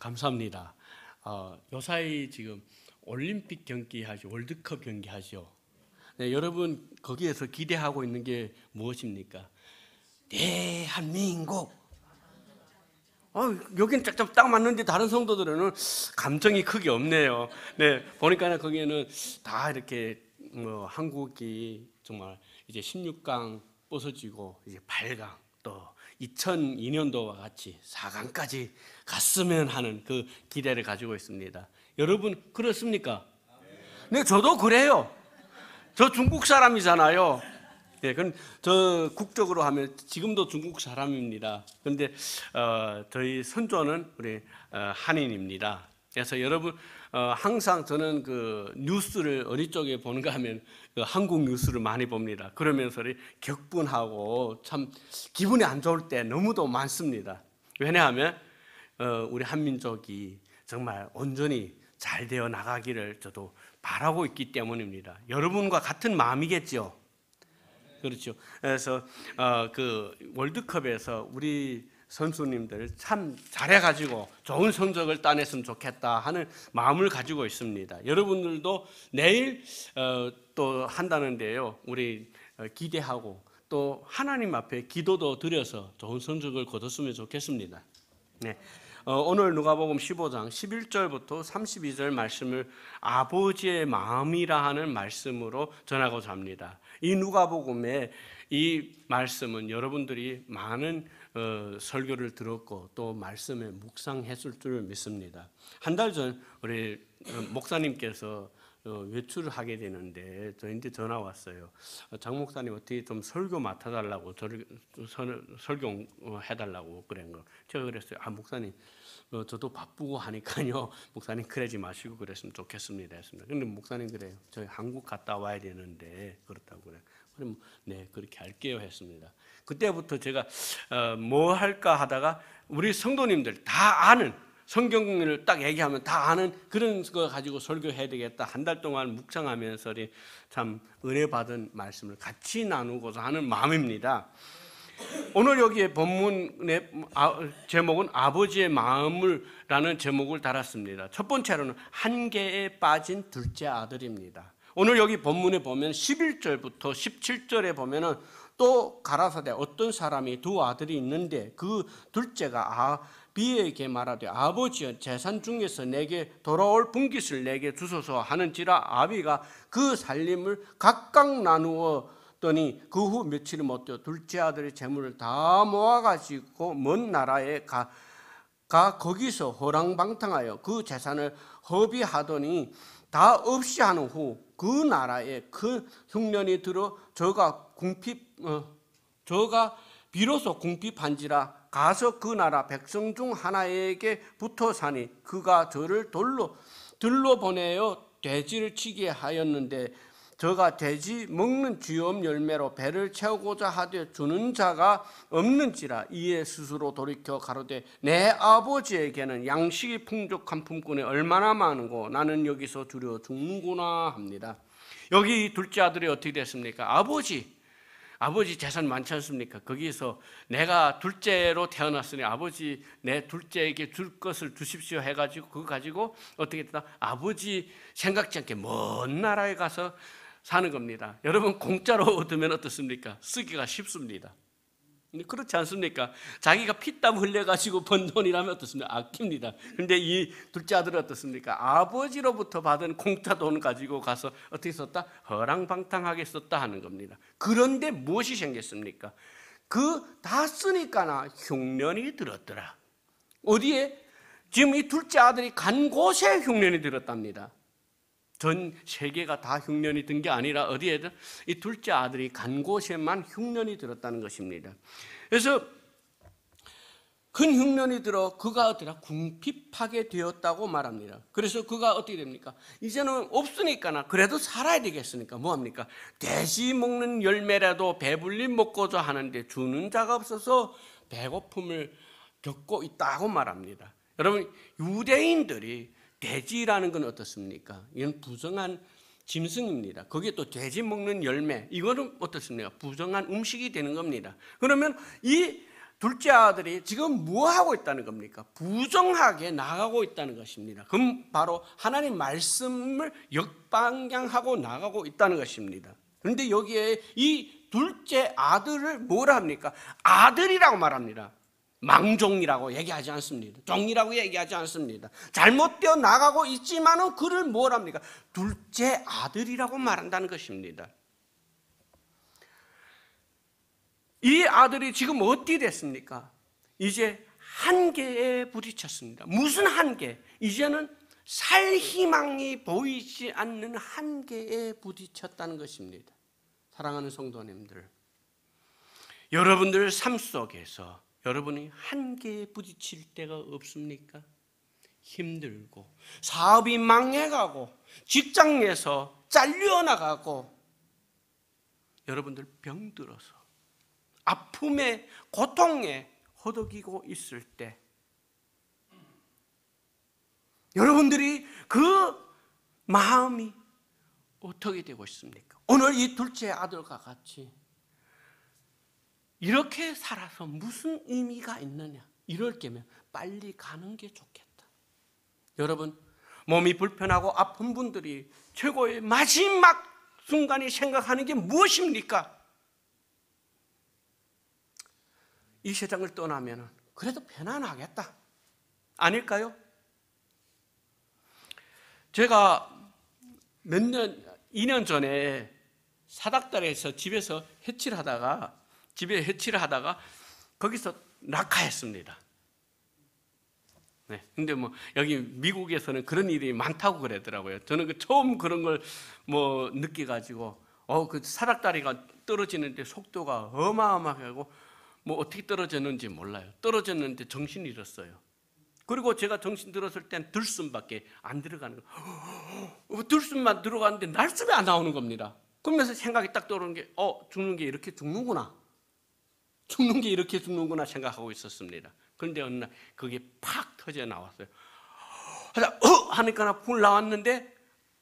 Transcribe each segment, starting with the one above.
감사합니다. 요사이 지금 올림픽 경기하죠. 월드컵 경기하죠. 네, 여러분 거기에서 기대하고 있는 게 무엇입니까? 대한민국. 여긴 딱 맞는데 다른 성도들은 감정이 크게 없네요. 네, 보니까 거기에는 다 이렇게 한국이 정말 이제 16강 부서지고 이제 8강 또 2002년도와 같이 4강까지 갔으면 하는 그 기대를 가지고 있습니다. 여러분 그렇습니까? 네, 저도 그래요. 저 중국 사람이잖아요. 네, 그럼 저 국적으로 하면 지금도 중국 사람입니다. 그런데 저희 선조는 우리 한인입니다. 그래서 여러분 항상 저는 그 뉴스를 어디 쪽에 보는가 하면 그 한국 뉴스를 많이 봅니다. 그러면서 격분하고 참 기분이 안 좋을 때 너무도 많습니다. 왜냐하면 우리 한민족이 정말 온전히 잘 되어 나가기를 저도 바라고 있기 때문입니다. 여러분과 같은 마음이겠죠. 그렇죠. 그래서 그 월드컵에서 우리 선수님들 참 잘해가지고 좋은 성적을 따냈으면 좋겠다 하는 마음을 가지고 있습니다. 여러분들도 내일 또 한다는데요. 우리 기대하고 또 하나님 앞에 기도도 드려서 좋은 성적을 거뒀으면 좋겠습니다. 네. 오늘 누가복음 15장 11절부터 32절 말씀을 아버지의 마음이라 하는 말씀으로 전하고자 합니다. 이 누가복음의 이 말씀은 여러분들이 많은 설교를 들었고 또 말씀에 묵상했을 줄 믿습니다. 한 달 전 우리 목사님께서 외출을 하게 되는데 저한테 전화 왔어요. 장 목사님 어떻게 좀 설교 맡아달라고 설교해달라고 그런 거. 제가 그랬어요. 목사님 저도 바쁘고 하니까요. 목사님 그러지 마시고 그랬으면 좋겠습니다 했습니다. 근데 목사님 그래요. 저희 한국 갔다 와야 되는데 그렇다고 그래요. 그럼 네 그렇게 할게요 했습니다. 그때부터 제가 뭐 할까 하다가 우리 성도님들 다 아는 성경을 딱 얘기하면 다 아는 그런 거 가지고 설교해야 되겠다. 한 달 동안 묵상하면서 참 은혜 받은 말씀을 같이 나누고자 하는 마음입니다. 오늘 여기에 본문의 제목은 아버지의 마음을라는 제목을 달았습니다. 첫 번째로는 한계에 빠진 둘째 아들입니다. 오늘 여기 본문에 보면 11절부터 17절에 보면은 또 가라사대 어떤 사람이 두 아들이 있는데 그 둘째가 아비에게 말하되 아버지여 재산 중에서 내게 돌아올 분깃을 내게 주소서 하는지라 아비가 그 살림을 각각 나누었더니 그 후 며칠이 못 되어 둘째 아들의 재물을 다 모아가지고 먼 나라에 가 거기서 호랑방탕하여 그 재산을 허비하더니 다 없이 하는 후 그 나라에 큰 흉년이 들어 저가 비로소 궁핍한지라 가서 그 나라 백성 중 하나에게 붙어 사니 그가 저를 들로 보내어 돼지를 치게 하였는데 저가 돼지 먹는 쥐엄 열매로 배를 채우고자 하되 주는 자가 없는지라 이에 스스로 돌이켜 가로되 내 아버지에게는 양식이 풍족한 품꾼이 얼마나 많은고 나는 여기서 두려워 죽는구나 합니다. 여기 둘째 아들이 어떻게 됐습니까? 아버지 재산 많지 않습니까? 거기서 내가 둘째로 태어났으니 아버지 내 둘째에게 줄 것을 주십시오 해가지고 그거 가지고 어떻게 됐다? 아버지 생각지 않게 먼 나라에 가서 사는 겁니다. 여러분 공짜로 얻으면 어떻습니까? 쓰기가 쉽습니다. 그렇지 않습니까? 자기가 피땀 흘려가지고 번 돈이라면 어떻습니까? 아낍니다. 그런데 이 둘째 아들은 어떻습니까? 아버지로부터 받은 공짜 돈 가지고 가서 어떻게 썼다? 허랑방탕하게 썼다 하는 겁니다. 그런데 무엇이 생겼습니까? 그 다 쓰니까나 흉년이 들었더라. 어디에? 지금 이 둘째 아들이 간 곳에 흉년이 들었답니다. 전 세계가 다 흉년이 든 게 아니라 어디에든 이 둘째 아들이 간 곳에만 흉년이 들었다는 것입니다. 그래서 큰 흉년이 들어 그가 어디라 궁핍하게 되었다고 말합니다. 그래서 그가 어떻게 됩니까? 이제는 없으니까 그래도 살아야 되겠으니까 뭐합니까? 돼지 먹는 열매라도 배불리 먹고자 하는데 주는 자가 없어서 배고픔을 겪고 있다고 말합니다. 여러분 유대인들이 돼지라는 건 어떻습니까? 이건 부정한 짐승입니다. 거기에 또 돼지 먹는 열매, 이거는 어떻습니까? 부정한 음식이 되는 겁니다. 그러면 이 둘째 아들이 지금 뭐 하고 있다는 겁니까? 부정하게 나가고 있다는 것입니다. 그럼 바로 하나님 말씀을 역방향하고 나가고 있다는 것입니다. 그런데 여기에 이 둘째 아들을 뭐라 합니까? 아들이라고 말합니다. 망종이라고 얘기하지 않습니다. 종이라고 얘기하지 않습니다. 잘못되어 나가고 있지만은 그를 뭐라 합니까? 둘째 아들이라고 말한다는 것입니다. 이 아들이 지금 어떻게 됐습니까? 이제 한계에 부딪혔습니다. 무슨 한계? 이제는 살 희망이 보이지 않는 한계에 부딪혔다는 것입니다. 사랑하는 성도님들, 여러분들 삶 속에서 여러분이 한계에 부딪힐 때가 없습니까? 힘들고 사업이 망해가고 직장에서 잘려나가고 여러분들 병들어서 아픔에 고통에 허덕이고 있을 때 여러분들이 그 마음이 어떻게 되고 있습니까? 오늘 이 둘째 아들과 같이 이렇게 살아서 무슨 의미가 있느냐? 이럴 거면 빨리 가는 게 좋겠다. 여러분, 몸이 불편하고 아픈 분들이 최고의 마지막 순간이 생각하는 게 무엇입니까? 이 세상을 떠나면 그래도 편안하겠다. 아닐까요? 제가 2년 전에 사닥다리에서 집에 해치를 하다가 거기서 낙하했습니다. 네. 근데 뭐 여기 미국에서는 그런 일이 많다고 그러더라고요. 저는 처음 그런 걸 느껴가지고 그 사닥다리가 떨어지는데 속도가 어마어마하고 뭐 어떻게 떨어졌는지 몰라요. 떨어졌는데 정신 잃었어요. 그리고 제가 정신 들었을 땐 들숨밖에 안 들어가는 거예요. 들숨만 들어가는데 날숨이 안 나오는 겁니다. 그러면서 생각이 딱 떠오르는 게 죽는 게 이렇게 죽는구나. 죽는 게 이렇게 죽는구나 생각하고 있었습니다. 그런데 어느 날 그게 팍 터져 나왔어요. 하니까 불 나왔는데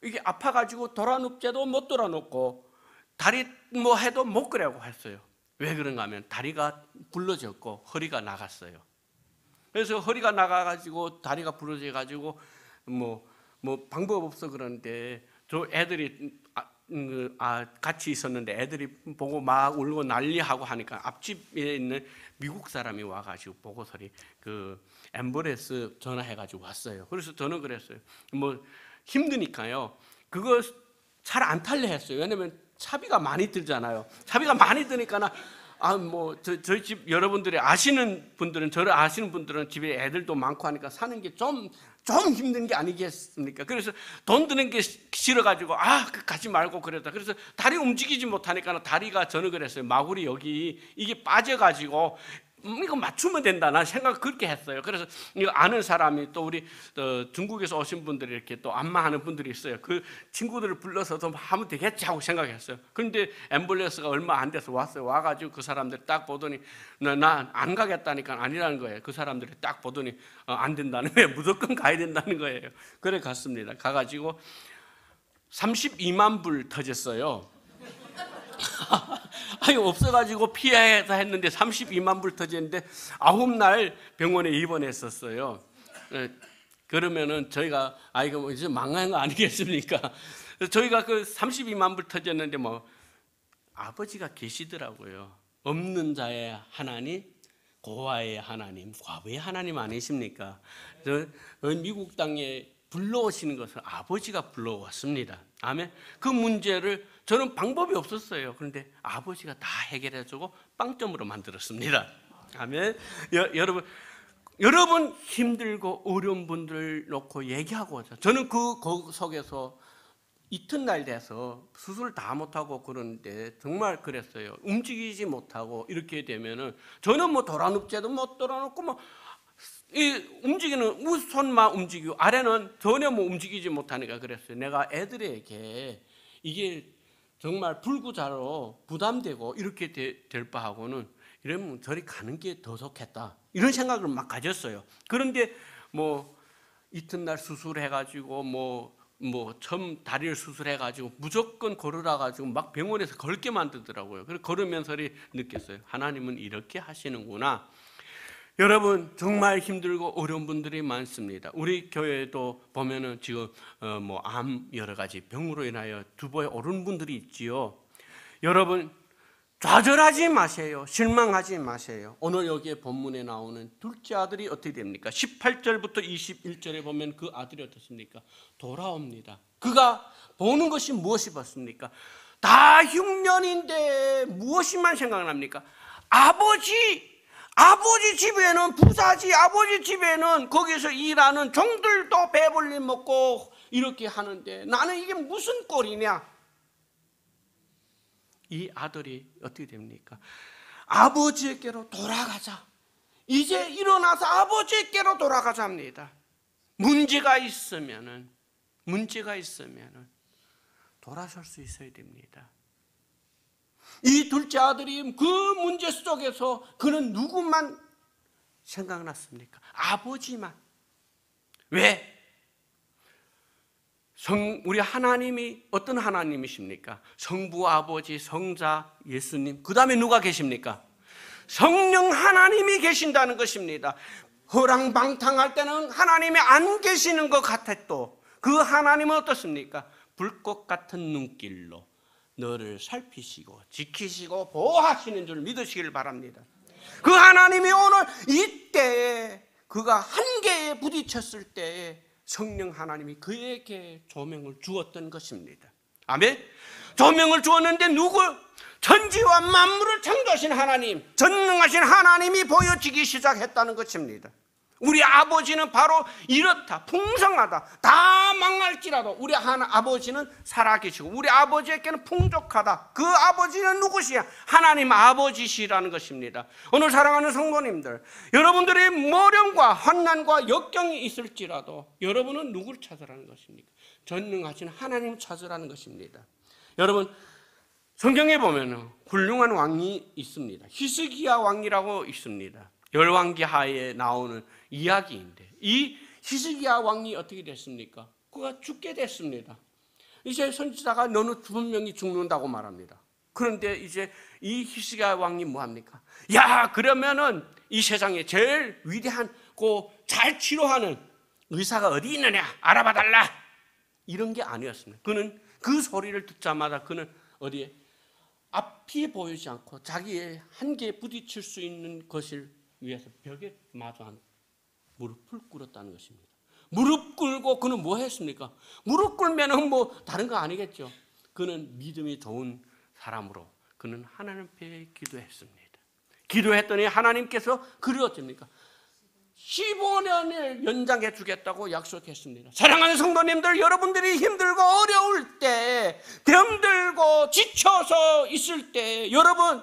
이게 아파가지고 돌아눕지도 못 돌아눕고 다리 뭐 해도 못 그려고 했어요. 왜 그런가 하면 다리가 부러졌고 허리가 나갔어요. 그래서 허리가 나가가지고 다리가 부러져가지고 뭐 방법 없어 그러는데 저 애들이 같이 있었는데 애들이 보고 막 울고 난리하고 하니까 앞집에 있는 미국 사람이 와가지고 보고서리 그 앰뷸런스 전화해가지고 왔어요. 그래서 저는 그랬어요. 뭐 힘드니까요. 그거 잘 안 탈래 했어요. 왜냐면 차비가 많이 들잖아요. 차비가 많이 드니까 저희 집 여러분들이 아시는 분들은 저를 아시는 분들은 집에 애들도 많고 하니까 사는 게 좀 힘든 게 아니겠습니까? 그래서 돈 드는 게 싫어가지고 가지 말고 그랬다. 그래서 다리 움직이지 못하니까 다리가 저는 그랬어요. 마구리 여기 이게 빠져가지고 이거 맞추면 된다. 난 생각 그렇게 했어요. 그래서 이거 아는 사람이 또 우리 중국에서 오신 분들이 이렇게 또 안마하는 분들이 있어요. 그 친구들을 불러서 좀 하면 되겠지 하고 생각했어요. 그런데 앰뷸런스가 얼마 안 돼서 왔어요. 와가지고 그 사람들 딱 보더니 나 안 가겠다니까 아니라는 거예요. 그 사람들이 딱 보더니 안 된다는 거예요. 무조건 가야 된다는 거예요. 그래 갔습니다. 가가지고 32만 불 터졌어요. 없어가지고 피해서 했는데 32만 불 터졌는데 9날 병원에 입원했었어요. 그러면은 저희가 이거 이제 망한 거 아니겠습니까? 저희가 그 32만 불 터졌는데 아버지가 계시더라고요. 없는 자의 하나님, 고아의 하나님, 과부의 하나님 아니십니까? 미국 땅에 불러오시는 것을 아버지가 불러왔습니다. 아멘. 그 문제를 저는 방법이 없었어요. 그런데 아버지가 다 해결해주고 빵점으로 만들었습니다. 아멘. 여러분 힘들고 어려운 분들 놓고 얘기하고 저는 그 속에서 이튿날 돼서 수술 다 못하고 그러는데 정말 그랬어요. 움직이지 못하고 이렇게 되면은 저는 돌아눕지도 못 돌아눕고 이 움직이는 손만 움직이고 아래는 전혀 움직이지 못하니까 그랬어요. 내가 애들에게 이게 정말 불구자로 부담되고 이렇게 될 바하고는 이러면 저리 가는 게 더 좋겠다 이런 생각을 막 가졌어요. 그런데 이튿날 수술해가지고 처음 다리를 수술해가지고 무조건 걸으라가지고 막 병원에서 걸게 만들더라고요. 그래서 걸으면서 느꼈어요. 하나님은 이렇게 하시는구나. 여러분 정말 힘들고 어려운 분들이 많습니다. 우리 교회도 보면은 지금 암 여러 가지 병으로 인하여 두부에 오른 분들이 있지요. 여러분 좌절하지 마세요. 실망하지 마세요. 오늘 여기에 본문에 나오는 둘째 아들이 어떻게 됩니까? 18절부터 21절에 보면 그 아들이 어떻습니까? 돌아옵니다. 그가 보는 것이 무엇이 봤습니까? 다 흉년인데 무엇이만 생각납니까? 아버지 집에는 부자지, 아버지 집에는 거기서 일하는 종들도 배불리 먹고 이렇게 하는데 나는 이게 무슨 꼴이냐? 이 아들이 어떻게 됩니까? 아버지에게로 돌아가자. 이제 일어나서 아버지에게로 돌아가자 합니다. 문제가 있으면은 돌아설 수 있어야 됩니다. 이 둘째 아들이 그 문제 속에서 그는 누구만 생각났습니까? 아버지만. 왜? 우리 하나님이 어떤 하나님이십니까? 성부, 아버지, 성자, 예수님, 그 다음에 누가 계십니까? 성령 하나님이 계신다는 것입니다. 허랑방탕할 때는 하나님이 안 계시는 것 같아도 그 하나님은 어떻습니까? 불꽃 같은 눈길로 너를 살피시고 지키시고 보호하시는 줄 믿으시길 바랍니다. 그 하나님이 오늘 이때에 그가 한계에 부딪혔을 때에 성령 하나님이 그에게 조명을 주었던 것입니다. 아멘. 조명을 주었는데 누구? 천지와 만물을 창조하신 하나님, 전능하신 하나님이 보여지기 시작했다는 것입니다. 우리 아버지는 바로 이렇다. 풍성하다. 다 망할지라도 우리 아버지는 살아계시고 우리 아버지에게는 풍족하다. 그 아버지는 누구시야? 하나님 아버지시라는 것입니다. 오늘 사랑하는 성도님들, 여러분들의 모령과 환난과 역경이 있을지라도 여러분은 누구를 찾으라는 것입니까? 전능하신 하나님 찾으라는 것입니다. 여러분 성경에 보면 훌륭한 왕이 있습니다. 히스기야 왕이라고 있습니다. 열왕기 하에 나오는 이야기인데 이 히스기야 왕이 어떻게 됐습니까? 그가 죽게 됐습니다. 이제 선지자가 너는 분명히 죽는다고 말합니다. 그런데 이제 이 히스기야 왕이 뭐합니까? 야, 그러면은 이 세상에 제일 위대하고 잘 치료하는 의사가 어디 있느냐 알아봐 달라, 이런 게 아니었습니다. 그는 그 소리를 듣자마자 그는 어디에 앞이 보이지 않고 자기의 한계에 부딪힐 수 있는 것을 위해서 벽에 마주 앉 무릎을 꿇었다는 것입니다. 무릎 꿇고 그는 뭐 했습니까? 무릎 꿇면은 뭐 다른 거 아니겠죠. 그는 믿음이 좋은 사람으로 그는 하나님 앞에 기도했습니다. 기도했더니 하나님께서 그를 어떻습니까? 15년을 연장해 주겠다고 약속했습니다. 사랑하는 성도님들, 여러분들이 힘들고 어려울 때, 병들고 지쳐서 있을 때 여러분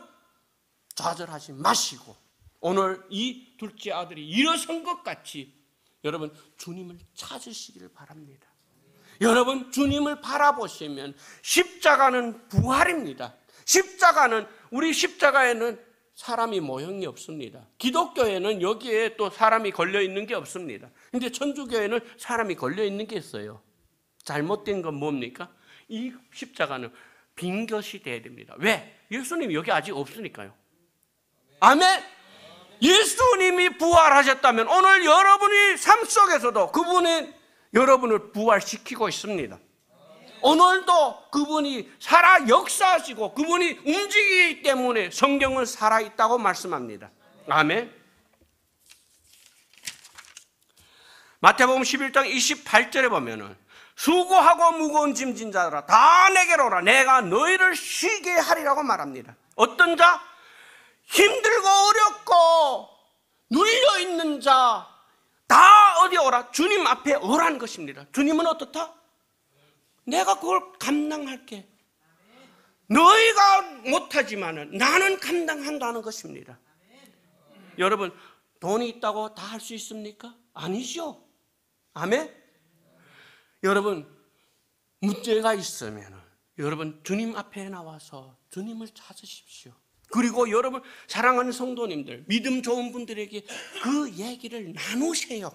좌절하지 마시고 오늘 이 둘째 아들이 일어선 것 같이 여러분 주님을 찾으시기를 바랍니다. 여러분 주님을 바라보시면 십자가는 부활입니다. 우리 십자가에는 사람이 모형이 없습니다. 기독교에는 여기에 또 사람이 걸려 있는 게 없습니다. 근데 천주교에는 사람이 걸려 있는 게 있어요. 잘못된 건 뭡니까? 이 십자가는 빈 것이 돼야 됩니다. 왜? 예수님이 여기 아직 없으니까요. 아멘. 예수님이 부활하셨다면 오늘 여러분이 삶 속에서도 그분이 여러분을 부활시키고 있습니다. 오늘도 그분이 살아 역사하시고 그분이 움직이기 때문에 성경은 살아있다고 말씀합니다. 아멘. 마태복음 11장 28절에 보면은 수고하고 무거운 짐진 자들아 다 내게로 오라 내가 너희를 쉬게 하리라고 말합니다. 어떤 자? 힘들고 어렵고 눌려있는 자 다 어디 오라? 주님 앞에 오라는 것입니다. 주님은 어떻다? 내가 그걸 감당할게. 너희가 못하지만은 나는 감당한다는 것입니다. 여러분 돈이 있다고 다 할 수 있습니까? 아니죠. 아멘. 여러분 문제가 있으면 여러분 주님 앞에 나와서 주님을 찾으십시오. 그리고 여러분 사랑하는 성도님들, 믿음 좋은 분들에게 그 얘기를 나누세요.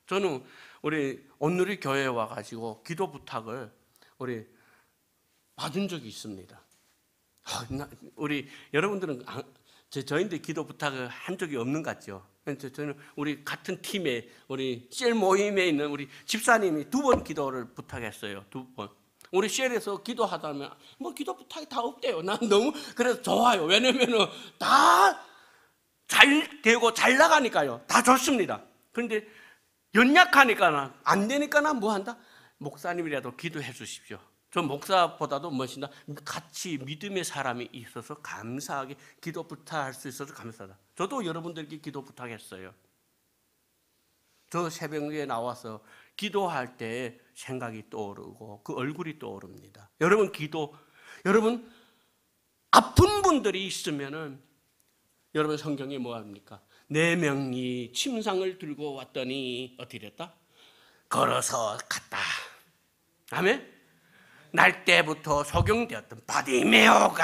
저는 우리 온누리 교회에 와가지고 기도 부탁을 우리 받은 적이 있습니다. 우리 여러분들은 저희한테 기도 부탁을 한 적이 없는 것 같죠. 저는 우리 같은 팀에 우리 셀 모임에 있는 우리 집사님이 2번 기도를 부탁했어요. 2번. 우리 셀에서 기도하다면 뭐 기도 부탁이 다 없대요. 난 너무 그래서 좋아요. 왜냐면은 다 잘 되고 잘 나가니까요. 다 좋습니다. 그런데 연약하니까 안 되니까 뭐 한다? 목사님이라도 기도해 주십시오. 저 목사보다도 멋있다. 같이 믿음의 사람이 있어서 감사하게 기도 부탁할 수 있어서 감사하다. 저도 여러분들께 기도 부탁했어요. 저 새벽에 나와서 기도할 때 생각이 떠오르고 그 얼굴이 떠오릅니다. 여러분 여러분 아픈 분들이 있으면은 여러분 성경에 뭐 합니까? 4명이 침상을 들고 왔더니 어떻게 됐다? 걸어서 갔다. 아멘? 날 때부터 소경되었던 바디메오가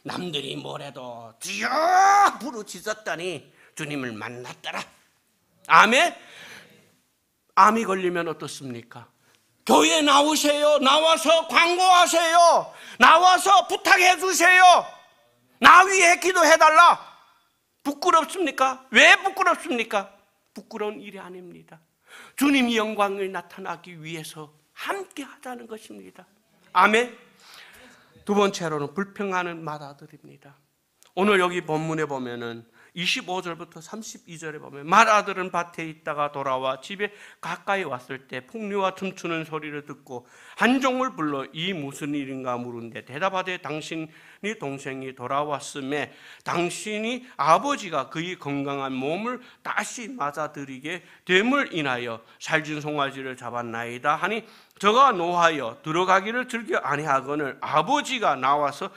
남들이 뭐래도 주여 부르짖었더니 주님을 만났더라. 아멘? 암이 걸리면 어떻습니까? 교회 나오세요. 나와서 광고하세요. 나와서 부탁해 주세요. 나 위해 기도해달라. 부끄럽습니까? 왜 부끄럽습니까? 부끄러운 일이 아닙니다. 주님의 영광을 나타나기 위해서 함께 하자는 것입니다. 아멘. 2번째로는 불평하는 맏아들입니다. 오늘 여기 본문에 보면은 25절부터 32절에 보면 맏아들은 밭에 있다가 돌아와 집에 가까이 왔을 때 풍류와 춤추는 소리를 듣고 한 종을 불러 이 무슨 일인가 물은데 대답하되 당신이 동생이 돌아왔음에 당신이 아버지가 그의 건강한 몸을 다시 맞아들이게 됨을 인하여 살진 송아지를 잡았나이다 하니 저가 노하여 들어가기를 즐겨 아니하거늘 아버지가 나와서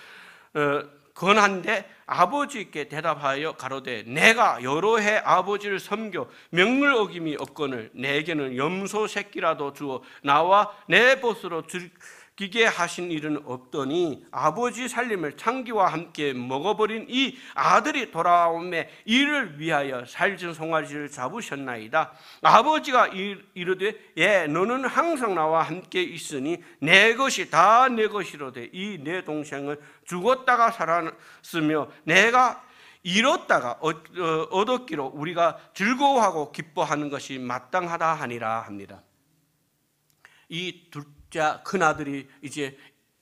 건한데 아버지께 대답하여 가로되 내가 여러 해 아버지를 섬겨 명을 어김이 없거늘 내게는 염소 새끼라도 주어 나와 내 벗으로 즐기게 하신 일은 없더니 아버지 살림을 창기와 함께 먹어버린 이 아들이 돌아오매 이를 위하여 살진 송아지를 잡으셨나이다. 아버지가 이르되 예 너는 항상 나와 함께 있으니 내 것이 다 내 것이로되 이 내 동생을 죽었다가 살았으며 내가 잃었다가 얻었기로 우리가 즐거워하고 기뻐하는 것이 마땅하다 하니라 합니다. 이 둘째 큰아들이 이제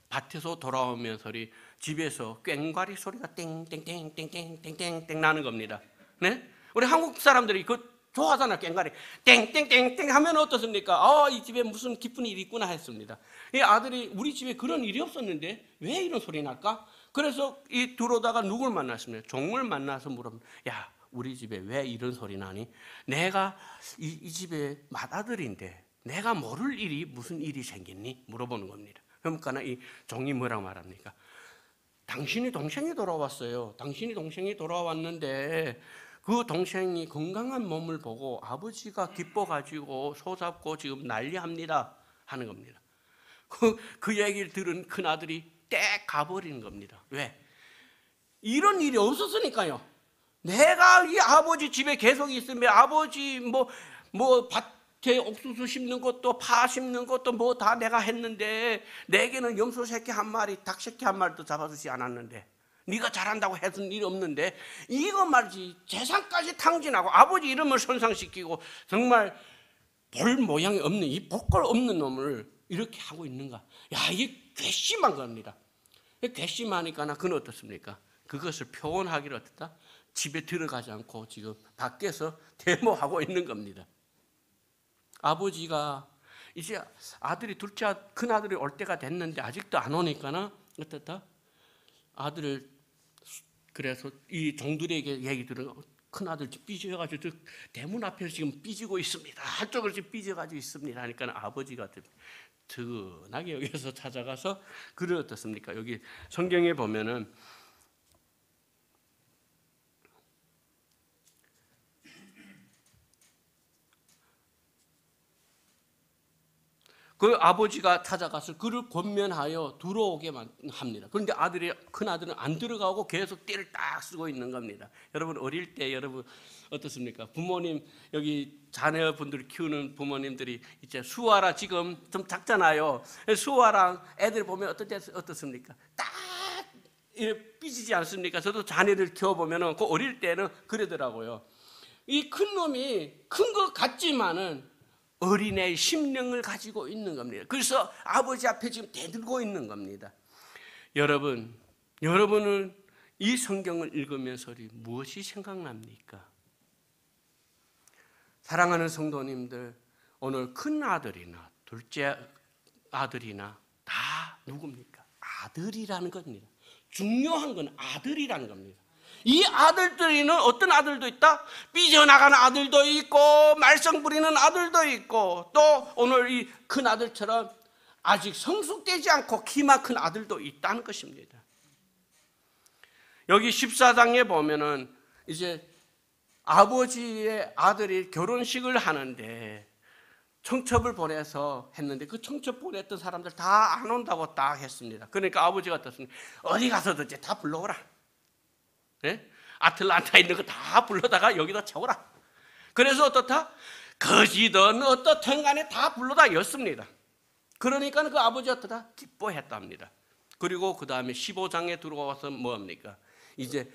밭에서 돌아오면서 집에서 꽹과리 소리가 땡땡땡땡땡땡땡 나는 겁니다. 네? 우리 한국 사람들이 그 좋아하잖아. 꽹과리 땡땡땡땡 하면 어떻습니까? 이 집에 무슨 기쁜 일이 있구나 했습니다. 이 아들이 우리 집에 그런 일이 없었는데 왜 이런 소리 날까? 그래서 이 들어오다가 누굴 만났습니까? 종을 만나서 물어봅니다. 야 우리 집에 왜 이런 소리 나니? 내가 이 집에 맏아들인데 내가 모를 일이 무슨 일이 생겼니? 물어보는 겁니다. 그러니까 이 종이 뭐라고 말합니까? 당신이 동생이 돌아왔어요. 당신이 동생이 돌아왔는데 그 동생이 건강한 몸을 보고 아버지가 기뻐가지고 손잡고 지금 난리합니다 하는 겁니다. 그 얘기를 들은 큰아들이 떼 가버리는 겁니다. 왜? 이런 일이 없었으니까요. 내가 이 아버지 집에 계속 있으면 아버지 뭐 밭에 옥수수 심는 것도 파 심는 것도 뭐 다 내가 했는데 내게는 염소 새끼 한 마리 닭 새끼 한 마리도 잡아주지 않았는데 네가 잘한다고 해준 일이 없는데 이거 말이지 재산까지 탕진하고 아버지 이름을 손상시키고 정말 볼 모양이 없는 이 복걸 없는 놈을 이렇게 하고 있는가? 야 이게 괘씸한 겁니다. 괘씸하니까 그는 어떻습니까? 그것을 표현하기를 어떻다? 집에 들어가지 않고 지금 밖에서 데모하고 있는 겁니다. 아버지가 이제 아들이 큰 아들이 올 때가 됐는데 아직도 안 오니까는 어떻다? 아들을 그래서 이 종들에게 얘기 들은 큰 아들 삐져가지고 대문 앞에서 지금 삐지고 있습니다. 한쪽으로 지금 삐져가지고 있습니다. 하니까 아버지가 드근하게 여기서 찾아가서 그를 어떻습니까? 여기 성경에 보면은 그 아버지가 찾아가서 그를 권면하여 들어오게 합니다. 그런데 큰 아들은 안 들어가고 계속 띠를 딱 쓰고 있는 겁니다. 여러분 어릴 때 여러분 어떻습니까? 부모님 여기 자녀분들 키우는 부모님들이 이제 수아라 지금 좀 작잖아요. 수아랑 애들 보면 어떻습니까? 딱 삐지지 않습니까? 저도 자녀들 키워보면은 그 어릴 때는 그러더라고요. 이 큰 놈이 큰 것 같지만은 어린애의 심령을 가지고 있는 겁니다. 그래서 아버지 앞에 지금 대들고 있는 겁니다. 여러분은 이 성경을 읽으면서 무엇이 생각납니까? 사랑하는 성도님들, 오늘 큰 아들이나 둘째 아들이나 다 누굽니까? 아들이라는 겁니다. 중요한 건 아들이라는 겁니다. 이 아들들이는 어떤 아들도 있다? 삐져나가는 아들도 있고 말썽 부리는 아들도 있고 또 오늘 이 큰 아들처럼 아직 성숙되지 않고 키만 큰 아들도 있다는 것입니다. 여기 14장에 보면은 이제 아버지의 아들이 결혼식을 하는데 청첩을 보내서 했는데 그 청첩 보냈던 사람들 다 안 온다고 딱 했습니다. 그러니까 아버지가 어떻습니까? 어디 가서도 이제 다 불러오라. 네? 아틀란타에 있는 거 다 불러다가 여기다 채워라. 그래서 어떻다? 거지든 어떻든 간에 다 불러다 였습니다. 그러니까 그 아버지가 어떻다? 기뻐했답니다. 그리고 그 다음에 15장에 들어와서 뭐합니까? 이제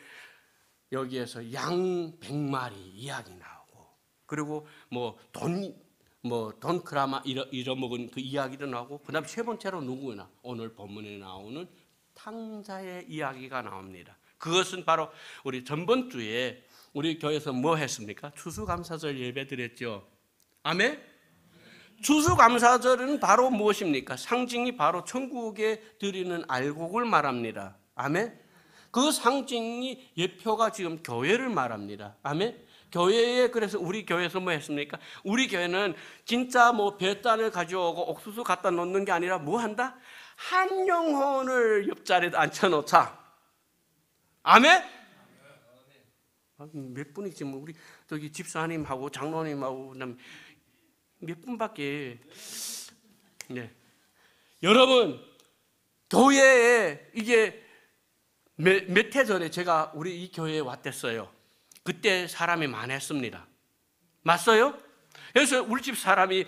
여기에서 양 100마리 이야기 나오고 그리고 돈 크라마 잃어먹은 그 이야기도 나오고 그 다음 세 번째로 누구나 오늘 본문에 나오는 탕자의 이야기가 나옵니다. 그것은 바로 우리 전번 주에 우리 교회에서 뭐 했습니까? 추수감사절 예배 드렸죠. 아멘? 추수감사절은 바로 무엇입니까? 상징이 바로 천국에 드리는 알곡을 말합니다. 아멘? 그 상징이 예표가 지금 교회를 말합니다. 아멘? 교회에 그래서 우리 교회에서 뭐 했습니까? 우리 교회는 진짜 뭐 뱃단을 가져오고 옥수수 갖다 놓는 게 아니라 뭐 한다? 한 영혼을 옆자리에 앉혀놓자. 아멘? 몇 분이지 뭐 우리 저기 집사님하고 장로님하고 몇 분밖에. 네. 여러분 교회에 이게 몇 해 전에 제가 우리 이 교회에 왔댔어요. 그때 사람이 많았습니다. 맞어요? 그래서 우리 집 사람이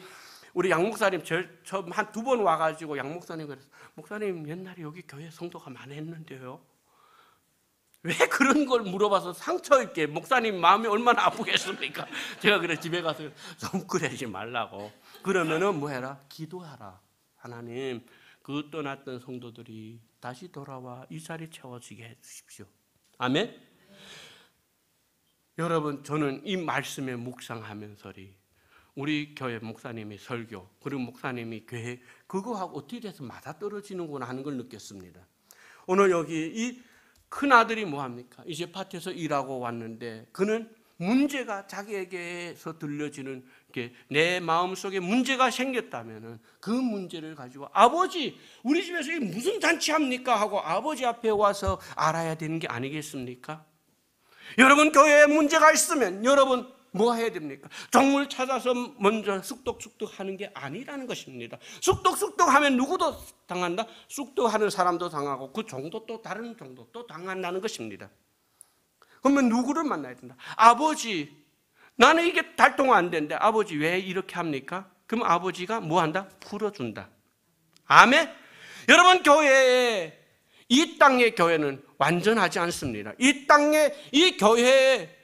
우리 양 목사님 처음 한 2번 와가지고 양 목사님 그래서 목사님 옛날에 여기 교회 성도가 많았는데요. 왜 그런 걸 물어봐서 상처 있게 목사님 마음이 얼마나 아프겠습니까? 제가 그래 집에 가서 좀 그러지 말라고. 그러면은 뭐 해라? 기도하라. 하나님 그 떠났던 성도들이 다시 돌아와 이 자리 채워지게 해주십시오. 아멘? 여러분 저는 이 말씀에 묵상하면서리 우리 교회 목사님이 설교 그리고 목사님이 교회 그거하고 어떻게 돼서 맞아떨어지는구나 하는 걸 느꼈습니다. 오늘 여기 이 큰아들이 뭐합니까? 이제 밭에서 일하고 왔는데 그는 문제가 자기에게서 들려지는 내 마음속에 문제가 생겼다면 그 문제를 가지고 아버지 우리 집에서 무슨 잔치합니까? 하고 아버지 앞에 와서 알아야 되는 게 아니겠습니까? 여러분 교회에 문제가 있으면 여러분 뭐 해야 됩니까? 종을 찾아서 먼저 쑥덕쑥덕 하는 게 아니라는 것입니다. 쑥덕쑥덕 하면 누구도 당한다? 쑥덕하는 사람도 당하고 그 종도 또 다른 종도 또 당한다는 것입니다. 그러면 누구를 만나야 된다? 아버지 나는 이게 달동 안 되는데 아버지 왜 이렇게 합니까? 그럼 아버지가 뭐 한다? 풀어준다. 아멘? 여러분 교회에 이 땅의 교회는 완전하지 않습니다. 이 땅의 이 교회에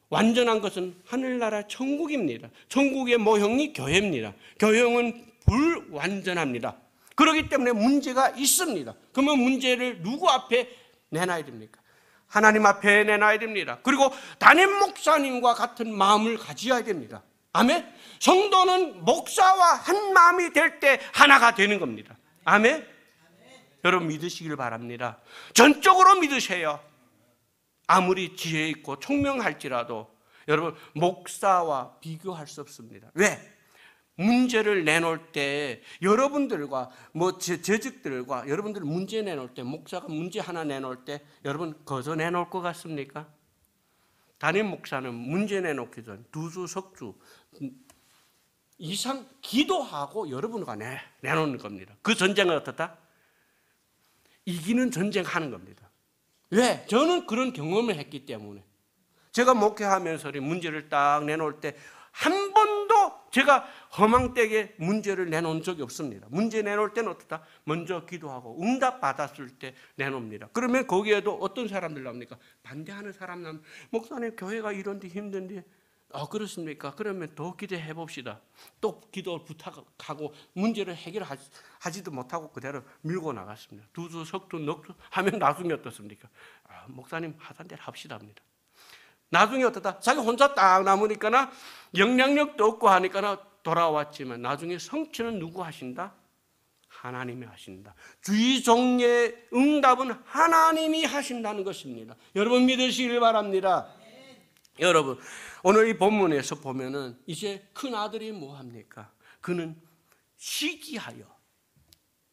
완전한 것은 하늘나라 천국입니다. 천국의 모형이 교회입니다. 교회는 불완전합니다. 그렇기 때문에 문제가 있습니다. 그러면 문제를 누구 앞에 내놔야 됩니까? 하나님 앞에 내놔야 됩니다. 그리고 담임 목사님과 같은 마음을 가져야 됩니다. 아멘? 성도는 목사와 한 마음이 될 때 하나가 되는 겁니다. 아멘? 여러분 믿으시길 바랍니다. 전적으로 믿으세요. 아무리 지혜 있고 총명할지라도 여러분 목사와 비교할 수 없습니다. 왜? 문제를 내놓을 때 여러분들과 재직들과 여러분들 문제 내놓을 때 목사가 문제 하나 내놓을 때 여러분 거저 내놓을 것 같습니까? 담임 목사는 문제 내놓기 전 2주, 석주 이상 기도하고 여러분과 내놓는 겁니다. 그 전쟁은 어떻다? 이기는 전쟁하는 겁니다. 왜? 저는 그런 경험을 했기 때문에 제가 목회하면서 문제를 딱 내놓을 때 한 번도 제가 허망되게 문제를 내놓은 적이 없습니다. 문제 내놓을 때는 어떻다? 먼저 기도하고 응답 받았을 때 내놓습니다. 그러면 거기에도 어떤 사람들 나옵니까? 반대하는 사람 나오면, 목사님 교회가 이런데 힘든데, 그렇습니까? 그러면 더 기도해 봅시다. 또 기도 부탁하고 문제를 해결하지도 못하고 그대로 밀고 나갔습니다. 두수 석두 넉두 하면 나중에 어떻습니까? 목사님 하던 대로 합시다 합니다. 나중에 어떻다? 자기 혼자 딱 남으니까 영향력도 없고 하니까 돌아왔지만 나중에 성취는 누구 하신다? 하나님이 하신다. 주의 종의 응답은 하나님이 하신다는 것입니다. 여러분 믿으시길 바랍니다. 여러분, 오늘 이 본문에서 보면은 이제 큰 아들이 뭐 합니까? 그는 시기하여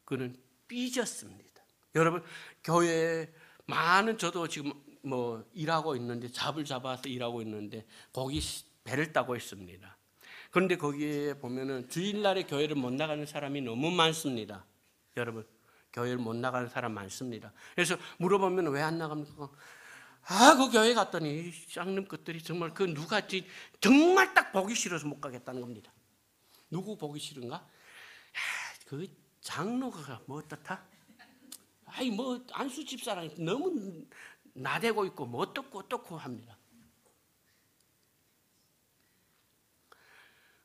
그는 삐졌습니다. 여러분, 교회에 많은, 저도 지금 일하고 있는데, 잡을 잡아서 일하고 있는데 거기 배를 따고 있습니다. 그런데 거기에 보면은 주일날에 교회를 못 나가는 사람이 너무 많습니다. 여러분, 교회를 못 나가는 사람 많습니다. 그래서 물어보면 왜 안 나갑니까? 그 교회 갔더니 쌍놈 것들이 정말 그 누가 정말 딱 보기 싫어서 못 가겠다는 겁니다. 누구 보기 싫은가? 그 장로가 뭐 어떻다? 안수 집사람이 너무 나대고 있고 뭐 어떻고 합니다.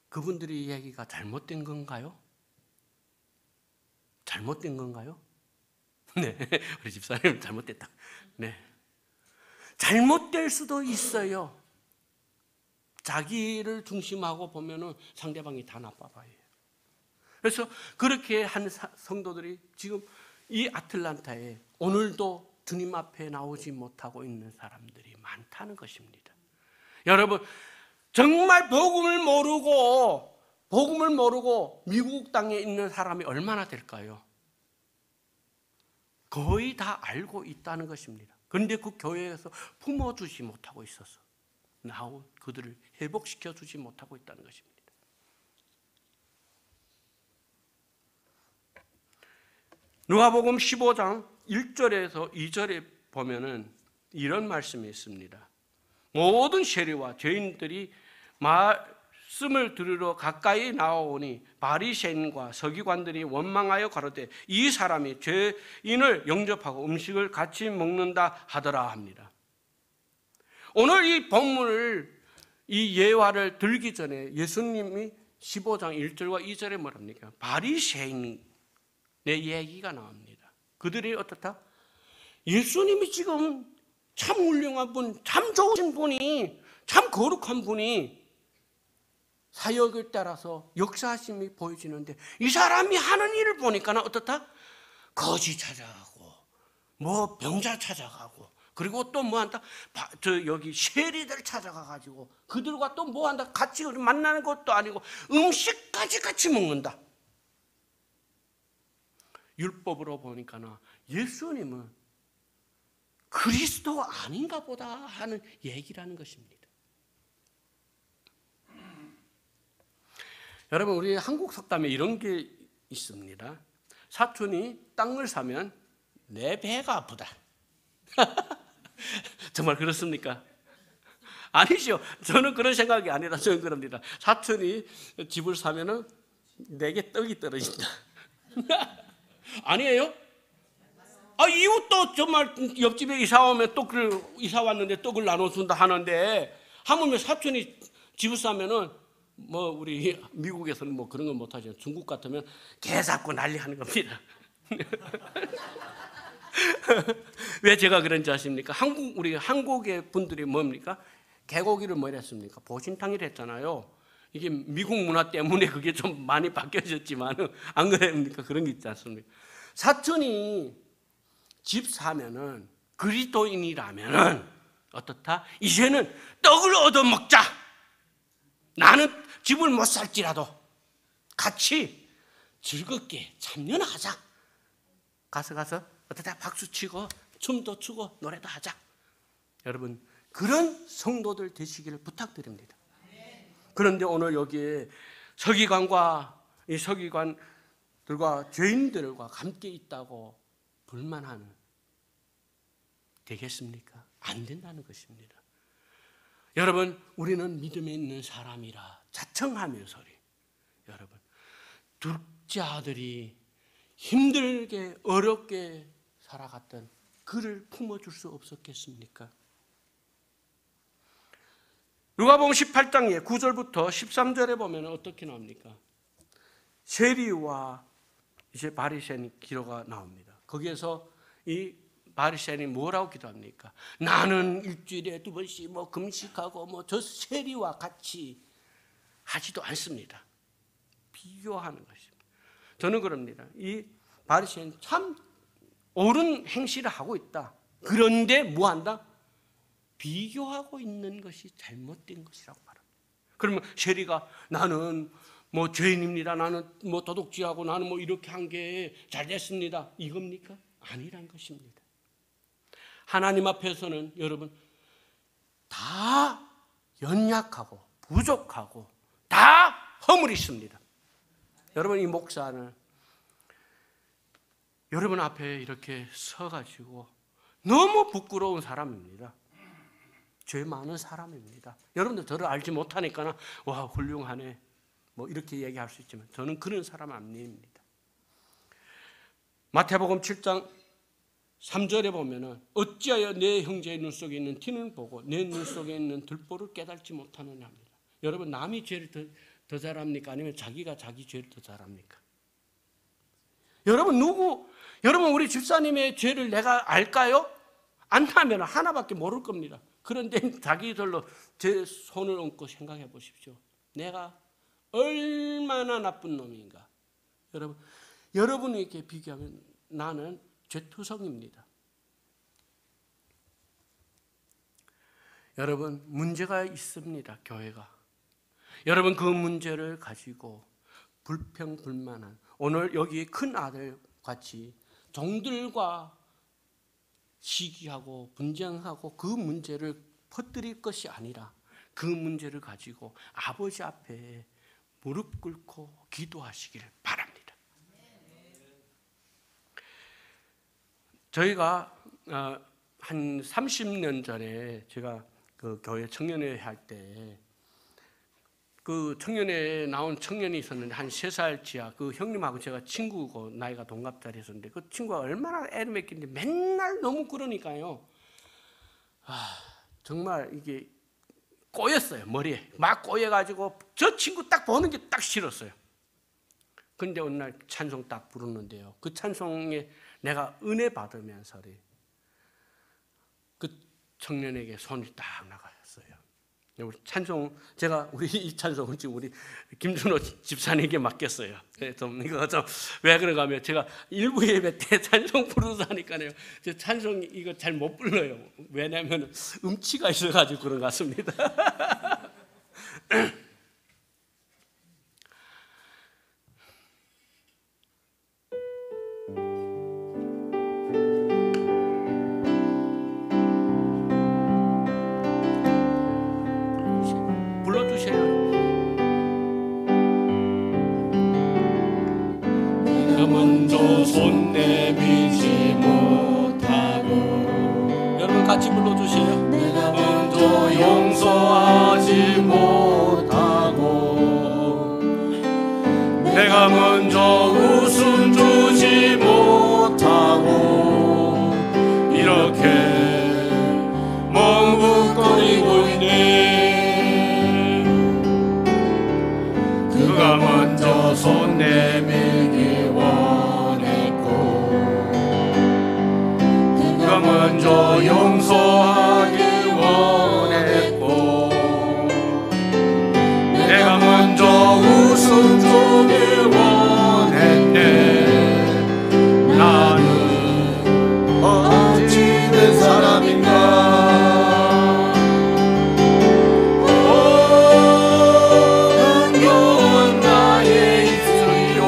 그분들이 얘기가 잘못된 건가요? 잘못된 건가요? 네, 우리 집사님 잘못됐다. 네, 잘못될 수도 있어요. 자기를 중심하고 보면은 상대방이 다 나빠 봐요. 그래서 그렇게 한 성도들이 지금 이 아틀란타에 오늘도 주님 앞에 나오지 못하고 있는 사람들이 많다는 것입니다. 여러분, 정말 복음을 모르고 미국 땅에 있는 사람이 얼마나 될까요? 거의 다 알고 있다는 것입니다. 그런데 그 교회에서 품어주지 못하고 있어서 나온 그들을 회복시켜주지 못하고 있다는 것입니다. 누가복음 15장 1절에서 2절에 보면은 이런 말씀이 있습니다. 모든 세리와 죄인들이 말씀을 들으러 가까이 나오니 바리새인과 서기관들이 원망하여 가로되 이 사람이 죄인을 영접하고 음식을 같이 먹는다 하더라 합니다. 오늘 이 본문을, 이 예화를 들기 전에 예수님이 15장 1절과 2절에 뭐랍니까? 바리새인의 얘기가 나옵니다. 그들이 어떻다? 예수님이 지금 참 훌륭한 분, 참 좋으신 분이, 참 거룩한 분이 사역을 따라서 역사하심이 보여지는데 이 사람이 하는 일을 보니까 어떻다? 거지 찾아가고 뭐 병자 찾아가고 그리고 또 뭐 한다? 여기 세리들 찾아가가지고 그들과 또 뭐 한다? 같이 만나는 것도 아니고 음식까지 같이 먹는다. 율법으로 보니까 예수님은 그리스도 아닌가 보다 하는 얘기라는 것입니다. 여러분, 우리 한국 속담에 이런 게 있습니다. 사촌이 땅을 사면 내 배가 아프다. 정말 그렇습니까? 아니죠. 저는 그런 생각이 아니라 저는 그럽니다. 사촌이 집을 사면은 내게 떡이 떨어진다. 아니에요? 이웃도 정말 옆집에 이사 오면 이사 왔는데 떡을 나눠준다 하는데 하물며 사촌이 집을 사면은 우리 미국에서는 그런 건 못하죠. 중국 같으면 개 잡고 난리하는 겁니다. 왜 제가 그런지 아십니까? 우리 한국의 분들이 뭡니까? 개고기를 뭐 했습니까? 보신탕이라 했잖아요. 이게 미국 문화 때문에 그게 좀 많이 바뀌어졌지만 안 그럽니까? 그런 게 있지 않습니까? 사촌이 집 사면은 그리스도인이라면은 어떻다? 이제는 떡을 얻어먹자. 나는 집을 못 살지라도 같이 즐겁게 참여하자. 가서 어떻다? 박수치고 춤도 추고 노래도 하자. 여러분, 그런 성도들 되시기를 부탁드립니다. 그런데 오늘 여기에 이 서기관들과 죄인들과 함께 있다고 불만하는 되겠습니까? 안 된다는 것입니다. 여러분, 우리는 믿음에 있는 사람이라 자청하며 소리. 여러분, 둘째 아들이 힘들게 어렵게 살아갔던 그를 품어줄 수 없었겠습니까? 누가복음 18장에 9절부터 13절에 보면 어떻게 나옵니까? 세리와 이제 바리새인 기도가 나옵니다. 거기에서 이 바리새인이 뭐라고 기도합니까? 나는 일주일에 2번씩 뭐 금식하고 뭐 저 세리와 같이 하지도 않습니다. 비교하는 것입니다. 저는 그럽니다. 이 바리새인 참 옳은 행실을 하고 있다. 그런데 뭐 한다? 비교하고 있는 것이 잘못된 것이라고 말합니다. 그러면 세리가 나는 뭐 죄인입니다. 나는 뭐 도둑질하고 나는 뭐 이렇게 한 게 잘 됐습니다. 이겁니까? 아니란 것입니다. 하나님 앞에서는 여러분 다 연약하고 부족하고 다 허물이 있습니다. 여러분, 이 목사는 여러분 앞에 이렇게 서가지고 너무 부끄러운 사람입니다. 죄 많은 사람입니다. 여러분들 저를 알지 못하니까 와 훌륭하네 뭐 이렇게 얘기할 수 있지만 저는 그런 사람 아닙니다. 마태복음 7장 3절에 보면은 어찌하여 내 형제의 눈 속에 있는 티는 보고 내 눈 속에 있는 들보를 깨닫지 못하느냐 합니다. 여러분, 남이 죄를 더 잘합니까? 아니면 자기가 자기 죄를 더 잘합니까? 여러분, 여러분 우리 집사님의 죄를 내가 알까요? 안다면 하나밖에 모를 겁니다. 그런데 자기들로 제 손을 얹고 생각해 보십시오. 내가 얼마나 나쁜 놈인가. 여러분에게 비교하면 나는 죄투성입니다. 여러분, 문제가 있습니다. 교회가. 여러분, 그 문제를 가지고 불평불만한 오늘 여기 큰 아들 같이 종들과 시기하고 분쟁하고 그 문제를 퍼뜨릴 것이 아니라 그 문제를 가지고 아버지 앞에 무릎 꿇고 기도하시길 바랍니다. 저희가 한 30년 전에 제가 그 교회 청년회 할 때 그 청년회에 나온 청년이 있었는데 한 3살 지하 그 형님하고 제가 친구고 나이가 동갑자리 했었는데 그 친구가 얼마나 애를 맺긴데 맨날 너무 그러니까요. 정말 이게 꼬였어요. 머리에 막 꼬여가지고 저 친구 딱 보는 게 딱 싫었어요. 그런데 어느 날 찬송 딱 부르는데요. 그 찬송에 내가 은혜 받으면서 그 청년에게 손이 딱 나갔어요. 우리 찬송 우리 이 찬송은 지금 우리 김준호 집사님에게 맡겼어요. 이거 좀 왜 그런가 하면 제가 일부 예배 때 찬송 부르자니까요. 저 찬송 이거 잘 못 불러요. 왜냐하면 음치가 있어가지고 그런 것 같습니다. 먼저 손 내밀지 못하고 여러분 같이 불러주세요. 내가 먼저 용서하지 못하고 내가 먼저 웃음 주지 못하고 이렇게 멍국거리고 있네. 그가 먼저 손 내밀기 먼저 용서하기 원했고 내가 먼저 웃음 주기 원했네. 나는 어찌 된 사람인가. 흥겨운 나의 입술이요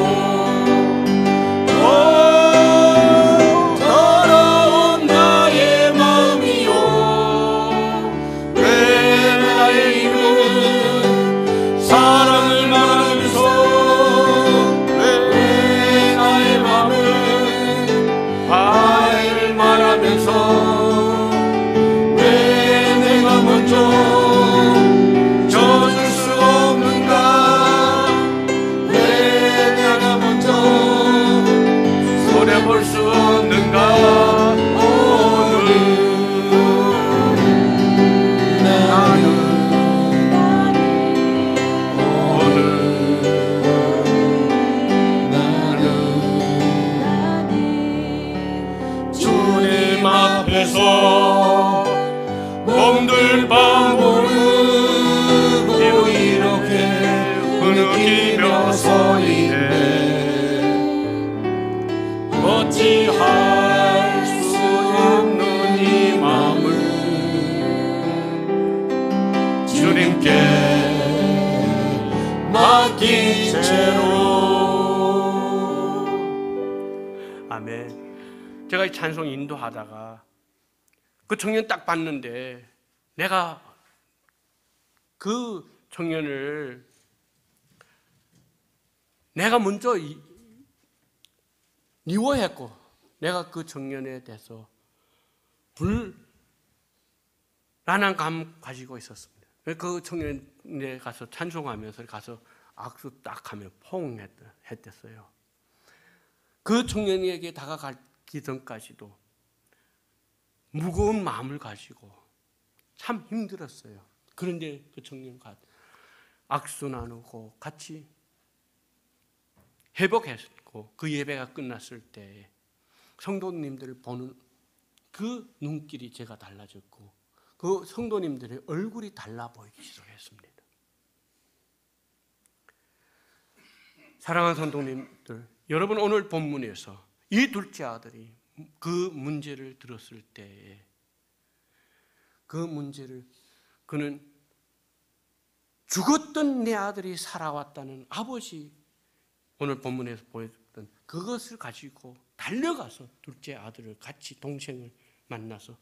사랑을 말하면서 주님께 맡긴 채로. 아멘. 제가 이 찬송 인도하다가 그 청년 딱 봤는데 내가 그 청년을 내가 먼저 미워했고 내가 그 청년에 대해서 불안한 감 가지고 있었습니다. 그 청년에 가서 찬송하면서 가서 악수 딱 하며 포옹했댔어요. 그 청년에게 다가가기 전까지도 무거운 마음을 가지고 참 힘들었어요. 그런데 그 청년과 악수 나누고 같이 회복했고 그 예배가 끝났을 때 성도님들을 보는 그 눈길이 제가 달라졌고 그 성도님들의 얼굴이 달라 보이기 시작했습니다. 사랑하는 성도님들, 여러분 오늘 본문에서 이 둘째 아들이 그 문제를 들었을 때에 그 문제를 그는 죽었던 내 아들이 살아왔다는 아버지 오늘 본문에서 보여줬던 그것을 가지고 달려가서 둘째 아들을 같이 동생을 만나서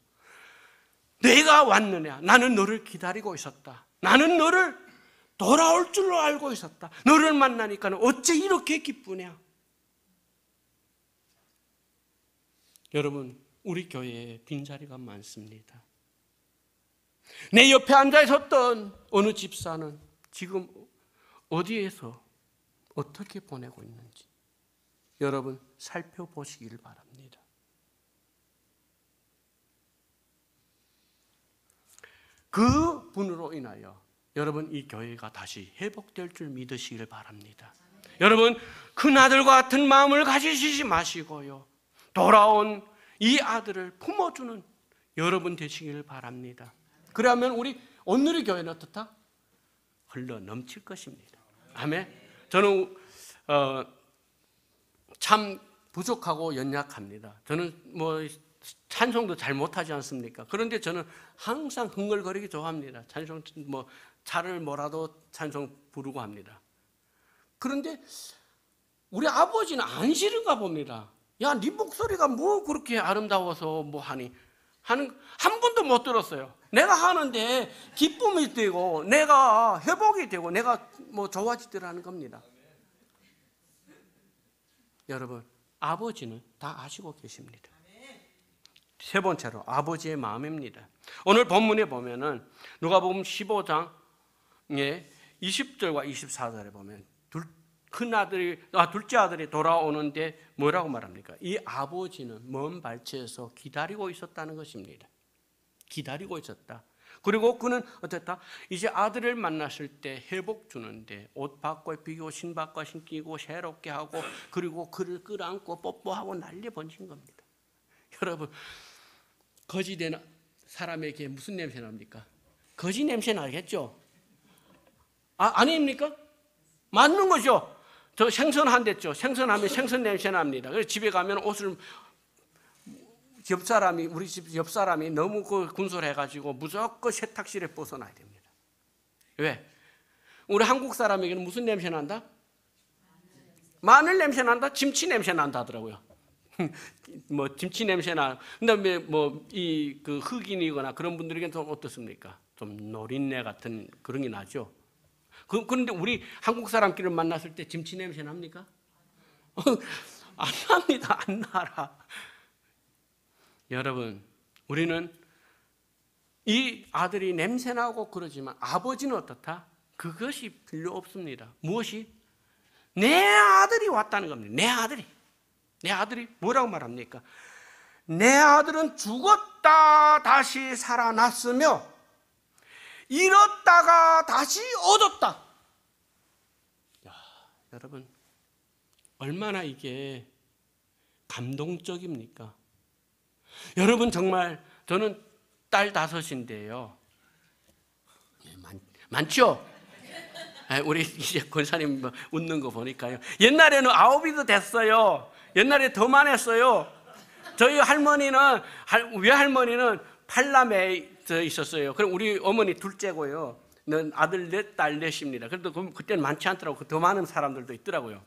내가 왔느냐? 나는 너를 기다리고 있었다. 나는 너를 돌아올 줄로 알고 있었다. 너를 만나니까 어째 이렇게 기쁘냐? 여러분, 우리 교회에 빈자리가 많습니다. 내 옆에 앉아 있었던 어느 집사는 지금 어디에서 어떻게 보내고 있는지 여러분 살펴보시길 바랍니다. 그 분으로 인하여 여러분 이 교회가 다시 회복될 줄 믿으시길 바랍니다. 여러분 큰아들과 같은 마음을 가지시지 마시고요, 돌아온 이 아들을 품어주는 여러분 되시길 바랍니다. 그러면 우리 오늘의 교회는 어떻다? 흘러 넘칠 것입니다. 아멘. 저는 참 부족하고 연약합니다. 저는 뭐 찬송도 잘 못하지 않습니까? 그런데 저는 항상 흥얼거리기 좋아합니다. 찬송 뭐 차를 뭐라도 찬송 부르고 합니다. 그런데 우리 아버지는 안 싫은가 봅니다. 야, 네 목소리가 뭐 그렇게 아름다워서 뭐 하니 하는 한 번도 못 들었어요. 내가 하는데 기쁨이 되고 내가 회복이 되고 내가 뭐 좋아지더라는 겁니다. 여러분, 아버지는 다 아시고 계십니다. 세 번째로 아버지의 마음입니다. 오늘 본문에 보면은 누가복음 15장에 20절과 24절에 보면 둘째 아들이 돌아오는데 뭐라고 말합니까? 이 아버지는 먼 발치에서 기다리고 있었다는 것입니다. 기다리고 있었다. 그리고 그는 어땠다? 이제 아들을 만났을 때 회복 주는데 옷 바꿔 입히고 신 바꿔 신기고 새롭게 하고 그리고 그를 끌어안고 뽀뽀하고 난리 번진 겁니다. 여러분, 거지된 사람에게 무슨 냄새 납니까? 거지 냄새 나겠죠? 아닙니까? 맞는 거죠. 저 생선한댔죠. 생선하면 생선 냄새 납니다. 그래서 집에 가면 옷을 우리 집 옆 사람이 너무 군소해가지고 무조건 세탁실에 벗어놔야 됩니다. 왜? 우리 한국 사람에게는 무슨 냄새 난다? 마늘 냄새 난다? 김치 냄새 난다 하더라고요. 뭐 김치 냄새 나. 그다음에 뭐 이 그 흑인이거나 그런 분들에게는 좀 어떻습니까? 좀 노린내 같은 그런 게 나죠. 그런데 우리 한국 사람끼리 만났을 때 김치 냄새 납니까? 안 납니다. 안 나라. 여러분, 우리는 이 아들이 냄새나고 그러지만 아버지는 어떻다? 그것이 필요 없습니다. 무엇이? 내 아들이 왔다는 겁니다. 내 아들이 뭐라고 말합니까? 내 아들은 죽었다 다시 살아났으며 잃었다가 다시 얻었다. 야, 여러분, 얼마나 이게 감동적입니까? 여러분, 정말 저는 딸 5인데요. 많죠? 우리 이제 권사님 웃는 거 보니까요. 옛날에는 9이도 됐어요. 옛날에 더 많았어요. 저희 할머니는 외할머니는 팔남에 있었어요. 그럼 우리 어머니 둘째고요. 아들 넷, 딸 넷입니다. 그래도 그때는 많지 않더라고요. 더 많은 사람들도 있더라고요.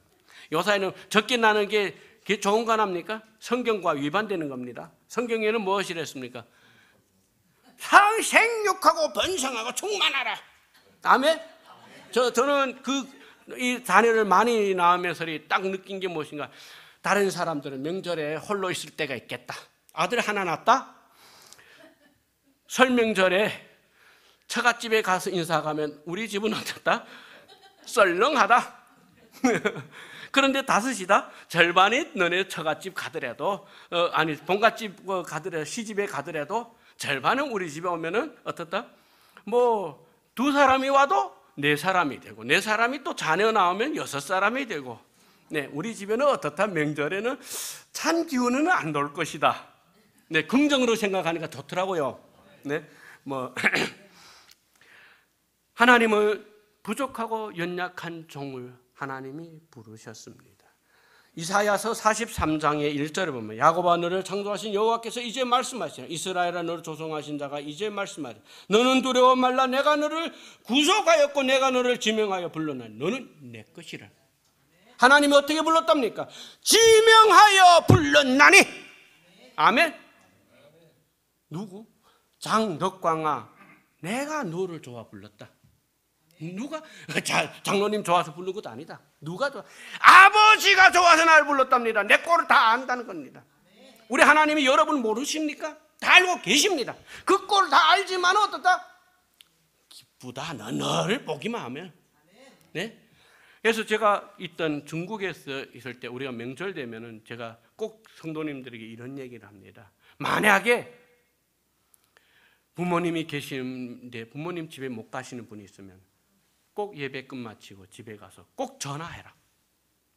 요사이는 적게 나는 게 그게 좋은 거 합니까? 성경과 위반되는 겁니다. 성경에는 무엇이라 했습니까? 생육하고 번성하고 충만하라. 아멘? 저는 이 자녀를 많이 낳으면서 딱 느낀 게 무엇인가? 다른 사람들은 명절에 홀로 있을 때가 있겠다. 아들 하나 낳았다? 설 명절에 처갓집에 가서 인사 가면 우리 집은 어떻다? 썰렁하다. 그런데 다섯이다? 절반이 너네 처갓집 가더라도 본갓집 가더라도 시집에 가더라도 절반은 우리 집에 오면은 어떻다? 뭐 두 사람이 와도 네 사람이 되고 네 사람이 또 자녀 나오면 여섯 사람이 되고 네, 우리 집에는 어떻다? 명절에는 찬 기운은 안 돌 것이다. 네, 긍정으로 생각하니까 좋더라고요. 네, 뭐 하나님을 부족하고 연약한 종을 하나님이 부르셨습니다. 이사야서 43장의 1절에 보면 야곱아 너를 창조하신 여호와께서 이제 말씀하시나 이스라엘아 너를 조성하신 자가 이제 말씀하시나 너는 두려워 말라 내가 너를 구속하였고 내가 너를 지명하여 불렀나니 너는 내 것이라. 하나님이 어떻게 불렀답니까? 지명하여 불렀나니. 아멘. 누구? 장덕광아 내가 너를 좋아 불렀다. 누가? 장로님 좋아서 부른 것도 아니다. 누가 좋아? 아버지가 좋아서 날 불렀답니다. 내 꼴을 다 안다는 겁니다. 우리 하나님이 여러분 모르십니까? 다 알고 계십니다. 그 꼴을 다 알지만 어떻다? 기쁘다. 너를 보기만 하면. 네? 그래서 제가 있던 중국에서 있을 때 우리가 명절 되면은 제가 꼭 성도님들에게 이런 얘기를 합니다. 만약에 부모님이 계시는데 부모님 집에 못 가시는 분이 있으면 꼭 예배 끝마치고 집에 가서 꼭 전화해라.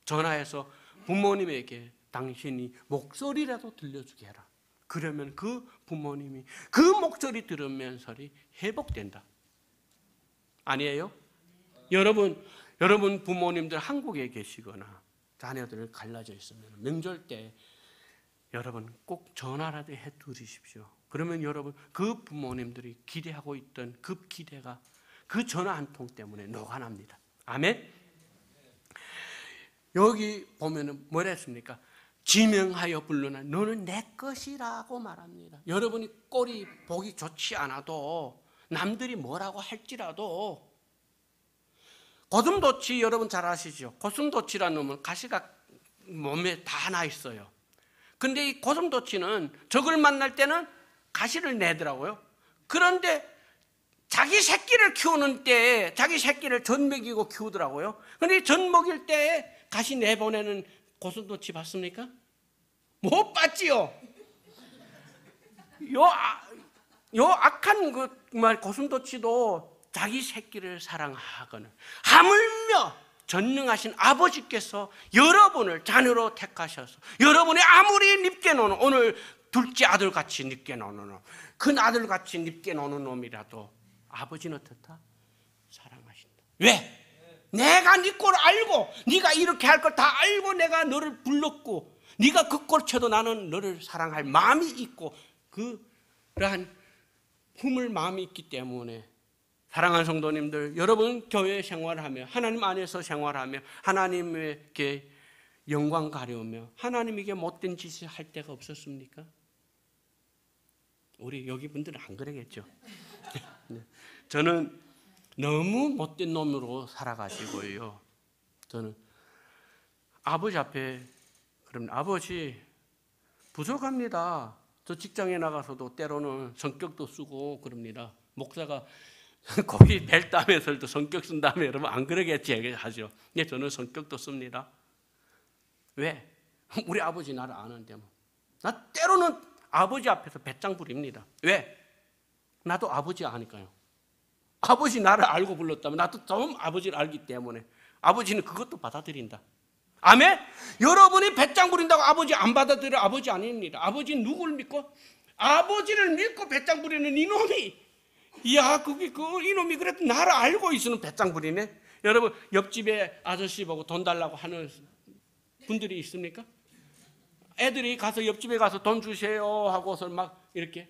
전화해서 부모님에게 당신이 목소리라도 들려주게 해라. 그러면 그 부모님이 그 목소리 들으면서 회복된다. 아니에요? 여러분 부모님들 한국에 계시거나 자녀들 갈라져 있으면 명절 때 여러분 꼭 전화라도 해 두십시오. 그러면 여러분 그 부모님들이 기대하고 있던 그 기대가 그 전화 한 통 때문에 녹아납니다. 아멘. 여기 보면은 뭐라 했습니까? 지명하여 불러나 너는 내 것이라고 말합니다. 여러분이 꼴이 보기 좋지 않아도 남들이 뭐라고 할지라도 고슴도치 여러분 잘 아시죠? 고슴도치라는 놈은 가시가 몸에 다 나 있어요. 근데 이 고슴도치는 적을 만날 때는 가시를 내더라고요. 그런데 자기 새끼를 키우는 때에 자기 새끼를 젖 먹이고 키우더라고요. 그런데 젖 먹일 때에 가시 내보내는 고슴도치 봤습니까? 못 봤지요. 요 악한 고슴도치도 자기 새끼를 사랑하거늘 하물며 전능하신 아버지께서 여러분을 자녀로 택하셔서 여러분이 아무리 밉게 노는 오늘 둘째 아들같이 밉게 노는 놈, 큰 아들같이 밉게 노는 놈이라도 아버지는 어떻다? 사랑하신다. 왜? 내가 네 꼴을 알고 네가 이렇게 할 걸 다 알고 내가 너를 불렀고 네가 그 꼴 쳐도 나는 너를 사랑할 마음이 있고 그러한 마음이 있기 때문에 사랑하는 성도님들 여러분 교회 생활하며 하나님 안에서 생활하며 하나님에게 영광 가려우며 하나님에게 못된 짓을 할 때가 없었습니까? 우리 여기 분들은 안 그러겠죠. 저는 너무 못된 놈으로 살아가지고요. 저는 아버지 앞에 그러면 아버지 부족합니다. 저 직장에 나가서도 때로는 성격도 쓰고 그럽니다. 목사가 거기 벨다면서도 성격 쓴다면 여러분 안 그러겠지 하죠. 근데 저는 성격도 씁니다. 왜? 우리 아버지 나를 아는데 뭐. 나 때로는 아버지 앞에서 배짱 부립니다. 왜? 나도 아버지 아니까요. 아버지 나를 알고 불렀다면 나도 좀 아버지를 알기 때문에 아버지는 그것도 받아들인다. 아멘? 여러분이 배짱 부린다고 아버지 안 받아들여 아버지 아닙니다. 아버지는 누구를 믿고? 아버지를 믿고 배짱 부리는 이놈이 이야 이놈이 그래도 나를 알고 있으면 배짱 부리네. 여러분 옆집에 아저씨 보고 돈 달라고 하는 분들이 있습니까? 애들이 가서 옆집에 가서 돈 주세요 하고서 막 이렇게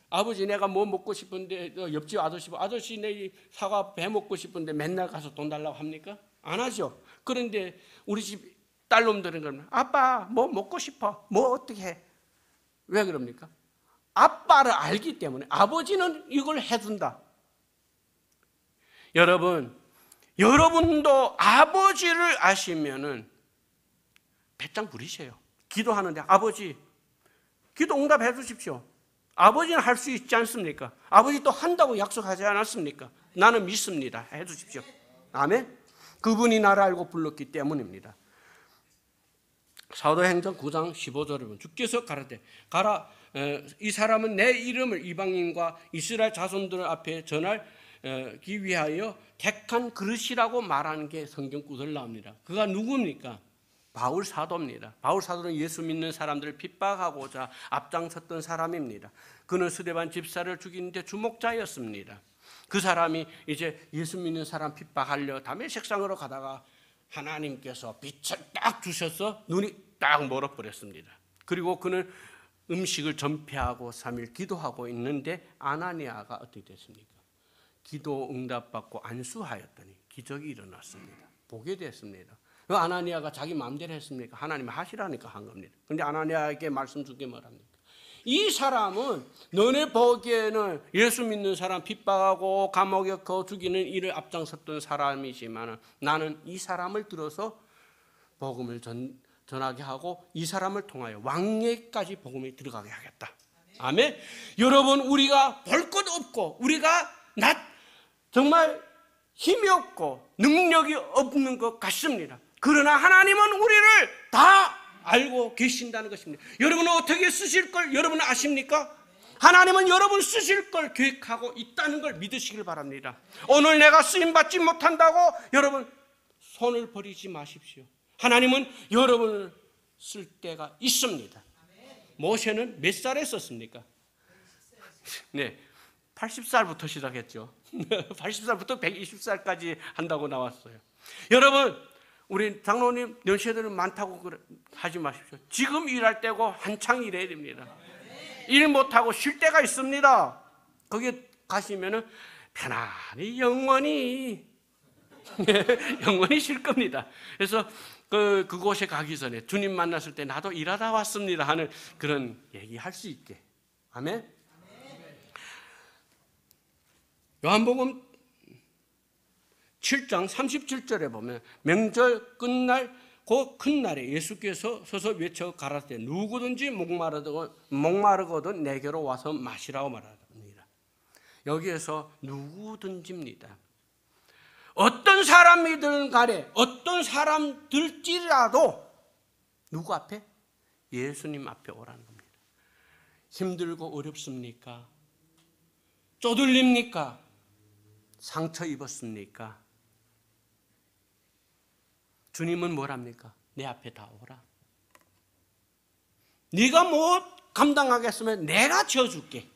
아버지 내가 뭐 먹고 싶은데 옆집 아저씨 내 사과 배 먹고 싶은데 맨날 가서 돈 달라고 합니까? 안 하죠. 그런데 우리 집 딸놈들은 그러면 아빠 뭐 먹고 싶어. 뭐 어떻게 해? 왜 그럽니까? 아빠를 알기 때문에 아버지는 이걸 해준다. 여러분도 아버지를 아시면은 배짱 부리세요. 기도하는데 아버지 기도 응답해 주십시오. 아버지는 할 수 있지 않습니까? 아버지 또 한다고 약속하지 않았습니까? 나는 믿습니다. 해 주십시오. 아멘. 그분이 나를 알고 불렀기 때문입니다. 사도행전 9장 15절에 보면 주께서 가라되 가라 이 사람은 내 이름을 이방인과 이스라엘 자손들 앞에 전하기 위하여 택한 그릇이라고 말하는 게 성경 구절 나옵니다. 그가 누굽니까? 바울 사도입니다. 바울 사도는 예수 믿는 사람들을 핍박하고자 앞장섰던 사람입니다. 그는 스데반 집사를 죽이는데 주목자였습니다. 그 사람이 이제 예수 믿는 사람 핍박하려 다메섹상으로 가다가 하나님께서 빛을 딱 주셔서 눈이 딱 멀어버렸습니다. 그리고 그는 음식을 전폐하고 3일 기도하고 있는데 아나니아가 어떻게 됐습니까? 기도 응답받고 안수하였더니 기적이 일어났습니다. 보게 됐습니다. 그 아나니아가 자기 마음대로 했습니까? 하나님이 하시라니까 한 겁니다. 그런데 아나니아에게 말씀 준 게 뭐랍니까? 이 사람은 너네 보기에는 예수 믿는 사람 핍박하고 감옥에 넣고 죽이는 일을 앞장섰던 사람이지만 나는 이 사람을 들어서 복음을 전하게 하고 이 사람을 통하여 왕예까지 복음이 들어가게 하겠다. 아멘. 여러분 우리가 볼 것 없고 우리가 정말 힘이 없고 능력이 없는 것 같습니다. 그러나 하나님은 우리를 다 알고 계신다는 것입니다. 여러분은 어떻게 쓰실 걸 여러분은 아십니까? 하나님은 여러분 쓰실 걸 계획하고 있다는 걸 믿으시길 바랍니다. 오늘 내가 쓰임받지 못한다고 여러분 손을 버리지 마십시오. 하나님은 여러분을 쓸 때가 있습니다. 모세는 몇 살에 썼습니까? 네, 80살부터 시작했죠. 80살부터 120살까지 한다고 나왔어요. 여러분 우리 장로님 연세들은 많다고 하지 마십시오. 지금 일할 때고 한창 일해야 됩니다. 일 못하고 쉴 때가 있습니다. 거기 가시면은 편안히 영원히 쉴 겁니다. 그래서 그곳에 가기 전에 주님 만났을 때 나도 일하다 왔습니다 하는 그런 얘기할 수 있게. 아멘. 요한복음 7장 37절에 보면 명절 끝날 그 큰 날에 예수께서 서서 외쳐 가라사대 누구든지 목마르거든 내게로 와서 마시라고 말합니다. 여기에서 누구든지입니다. 어떤 사람이든 간에 어떤 사람들지라도 누구 앞에? 예수님 앞에 오라는 겁니다. 힘들고 어렵습니까? 쪼들립니까? 상처 입었습니까? 주님은 뭐랍니까? 내 앞에 다 오라. 네가 못 감당하겠으면 내가 지어줄게.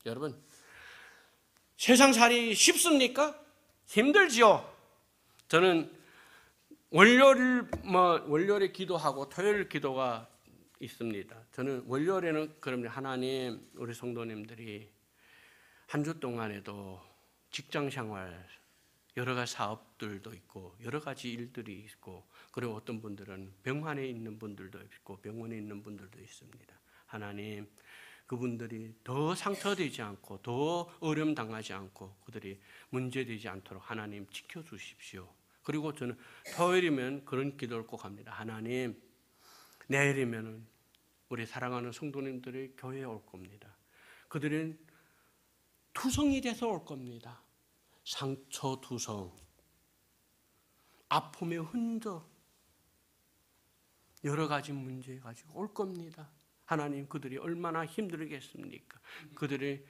여러분 세상살이 쉽습니까? 힘들지요. 저는 월요일에 기도하고 토요일 기도가 있습니다. 저는 월요일에는 그러면 하나님 우리 성도님들이 한 주 동안에도 직장생활 여러 가지 사업들도 있고 여러 가지 일들이 있고 그리고 어떤 분들은 병원에 있는 분들도 있고 병원에 있는 분들도 있습니다. 하나님 그분들이 더 상처되지 않고 더 어려움 당하지 않고 그들이 문제되지 않도록 하나님 지켜주십시오. 그리고 저는 토요일이면 그런 기도를 꼭 합니다. 하나님 내일이면 우리 사랑하는 성도님들이 교회에 올 겁니다. 그들은 투성이 돼서 올 겁니다. 상처 투성, 아픔의 흔적, 여러 가지 문제 가지고 올 겁니다. 하나님 그들이 얼마나 힘들겠습니까? 그들이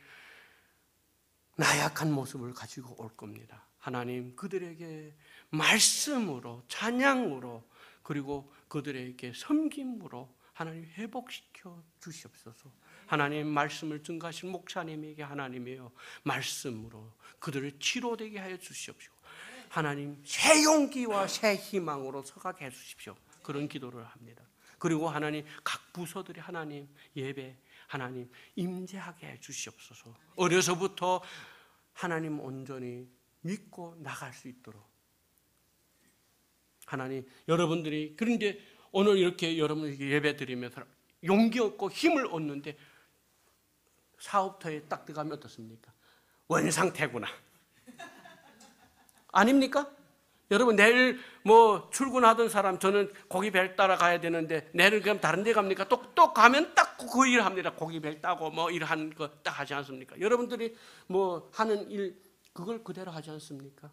나약한 모습을 가지고 올 겁니다. 하나님 그들에게 말씀으로 찬양으로 그리고 그들에게 섬김으로 하나님 회복시켜 주시옵소서. 하나님 말씀을 증거하신 목사님에게 하나님이여 말씀으로 그들을 치료되게 하여 주시옵시고 하나님 새 용기와 새 희망으로 서가게 해 주십시오. 그런 기도를 합니다. 그리고 하나님 각 부서들이 하나님 예배 하나님 임재하게 해 주시옵소서. 어려서부터 하나님 온전히 믿고 나갈 수 있도록. 하나님, 여러분들이 그런데 오늘 이렇게 여러분에게 예배 드리면서 용기 얻고 힘을 얻는데 사업터에 딱 들어가면 어떻습니까? 원상태구나. 아닙니까? 여러분, 내일 뭐 출근하던 사람, 저는 고기 벨 따라 가야 되는데 내일 그럼 다른 데 갑니까? 또 가면 딱 그 일 합니다. 고기 벨 따고 뭐 일하는 거 딱 하지 않습니까? 여러분들이 뭐 하는 일 그걸 그대로 하지 않습니까?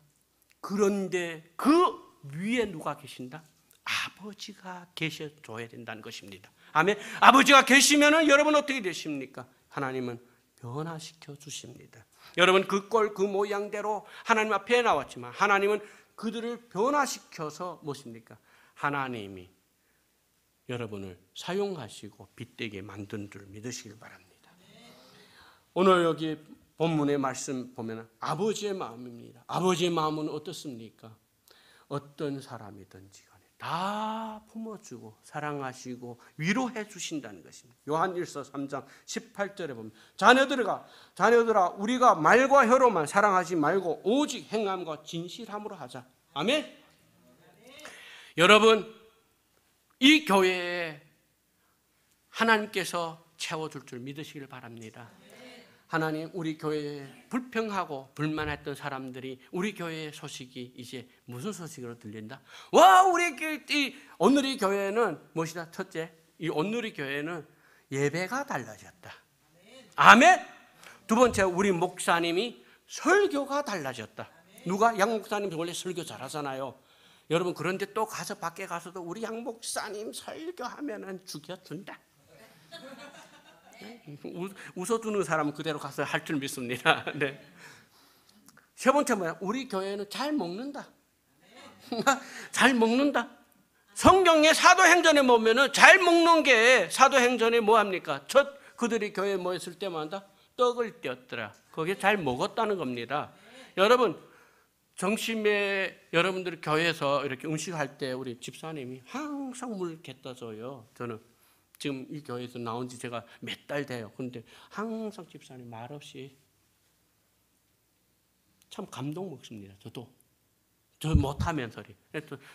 그런데 그 위에 누가 계신다? 아버지가 계셔줘야 된다는 것입니다. 아멘. 아버지가 계시면은 여러분 어떻게 되십니까? 하나님은 변화시켜 주십니다. 여러분, 그 꼴 그 모양대로 하나님 앞에 나왔지만 하나님은 그들을 변화시켜서 무엇입니까? 하나님이 여러분을 사용하시고 빛되게 만든 줄 믿으시길 바랍니다. 오늘 여기 본문의 말씀 보면 아버지의 마음입니다. 아버지의 마음은 어떻습니까? 어떤 사람이든지 간에 다 품어주고 사랑하시고 위로해 주신다는 것입니다. 요한 1서 3장 18절에 보면 자녀들아 우리가 말과 혀로만 사랑하지 말고 오직 행함과 진실함으로 하자. 아멘. 여러분, 이 교회에 하나님께서 채워줄 줄 믿으시길 바랍니다. 하나님, 우리 교회에 불평하고 불만했던 사람들이 우리 교회의 소식이 이제 무슨 소식으로 들린다? 와, 우리 이 온누리 교회는 무엇이다? 첫째, 이 온누리 교회는 예배가 달라졌다. 아멘. 두 번째, 우리 목사님이 설교가 달라졌다. 누가? 양 목사님 원래 설교 잘하잖아요. 여러분, 그런데 또 가서 밖에 가서도 우리 양 목사님 설교하면은 죽여준다. 웃어주는 사람은 그대로 가서 할 줄 믿습니다. 네. 세 번째 뭐야? 우리 교회는 잘 먹는다. 잘 먹는다. 성경의 사도행전에 보면은 잘 먹는 게 사도행전에 뭐 합니까? 첫 그들이 교회에 모였을 때마다 떡을 떼었더라. 그게 잘 먹었다는 겁니다. 여러분, 정심에 여러분들 교회에서 이렇게 음식할 때 우리 집사님이 항상 물 갖다 줘요. 저는 지금 이 교회에서 나온 지 제가 몇 달 돼요. 그런데 항상 집사님 말없이 참 감동 먹습니다. 저 못하면서리.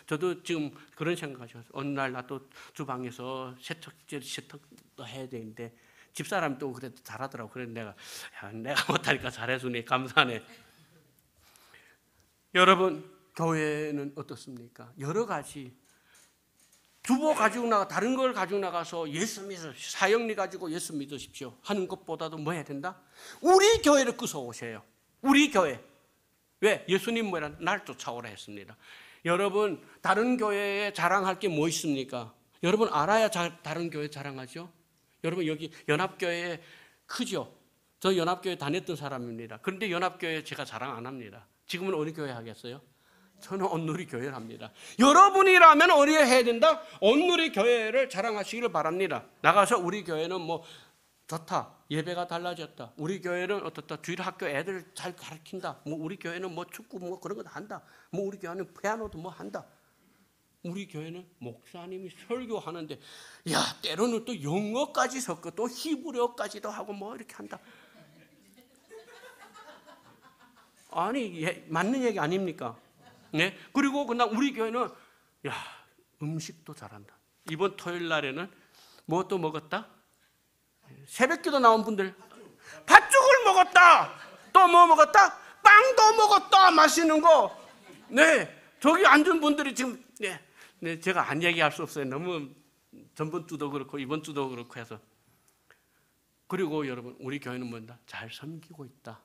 저도 지금 그런 생각하셔서 어느 날 나 또 주방에서 세탁도 해야 되는데 집사람이 또 그래도 잘하더라고. 그래서 내가 못하니까 잘해주니 감사하네. 여러분, 교회는 어떻습니까? 여러 가지 주보 가지고 나가 다른 걸 가지고 나가서 예수 믿으십시오. 사형리 가지고 예수 믿으십시오 하는 것보다도 뭐 해야 된다? 우리 교회를 끌어오세요. 우리 교회. 왜? 예수님 뭐라 날 쫓아오라 했습니다. 여러분, 다른 교회에 자랑할 게 뭐 있습니까? 여러분 알아야 다른 교회 자랑하죠. 여러분, 여기 연합교회 크죠? 저 연합교회 다녔던 사람입니다. 그런데 연합교회 제가 자랑 안 합니다. 지금은 어느 교회 하겠어요? 저는 온누리 교회를 합니다. 여러분이라면 어디에 해야 된다? 온누리 교회를 자랑하시기를 바랍니다. 나가서 우리 교회는 뭐 좋다, 예배가 달라졌다, 우리 교회는 어떻다, 주일 학교 애들 잘 가르친다, 뭐 우리 교회는 뭐 축구 뭐 그런 거 한다, 뭐 우리 교회는 피아노도 뭐 한다. 우리 교회는 목사님이 설교하는데 야, 때로는 또 영어까지 섞어 또 히브리어까지도 하고 뭐 이렇게 한다. 아니, 맞는 얘기 아닙니까? 네. 그리고 그냥 우리 교회는 야, 음식도 잘한다. 이번 토요일 날에는 뭐 또 먹었다? 새벽기도 나온 분들 팥죽을 먹었다. 또 뭐 먹었다? 빵도 먹었다. 맛있는 거. 네. 저기 앉은 분들이 지금 네, 제가 안 얘기할 수 없어요. 너무 전번 주도 그렇고 이번 주도 그렇고 해서. 그리고 여러분, 우리 교회는 뭔가 잘 섬기고 있다.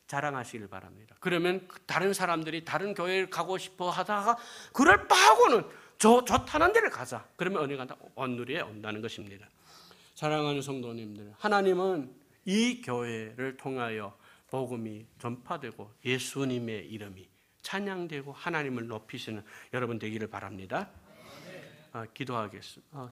자랑하시길 바랍니다. 그러면 다른 사람들이 다른 교회를 가고 싶어 하다가 그럴 바하고는 좋다는 데를 가자. 그러면 어디 간다? 온누리에 온다는 것입니다. 사랑하는 성도님들, 하나님은 이 교회를 통하여 복음이 전파되고 예수님의 이름이 찬양되고 하나님을 높이시는 여러분 되기를 바랍니다. 기도하겠습니다.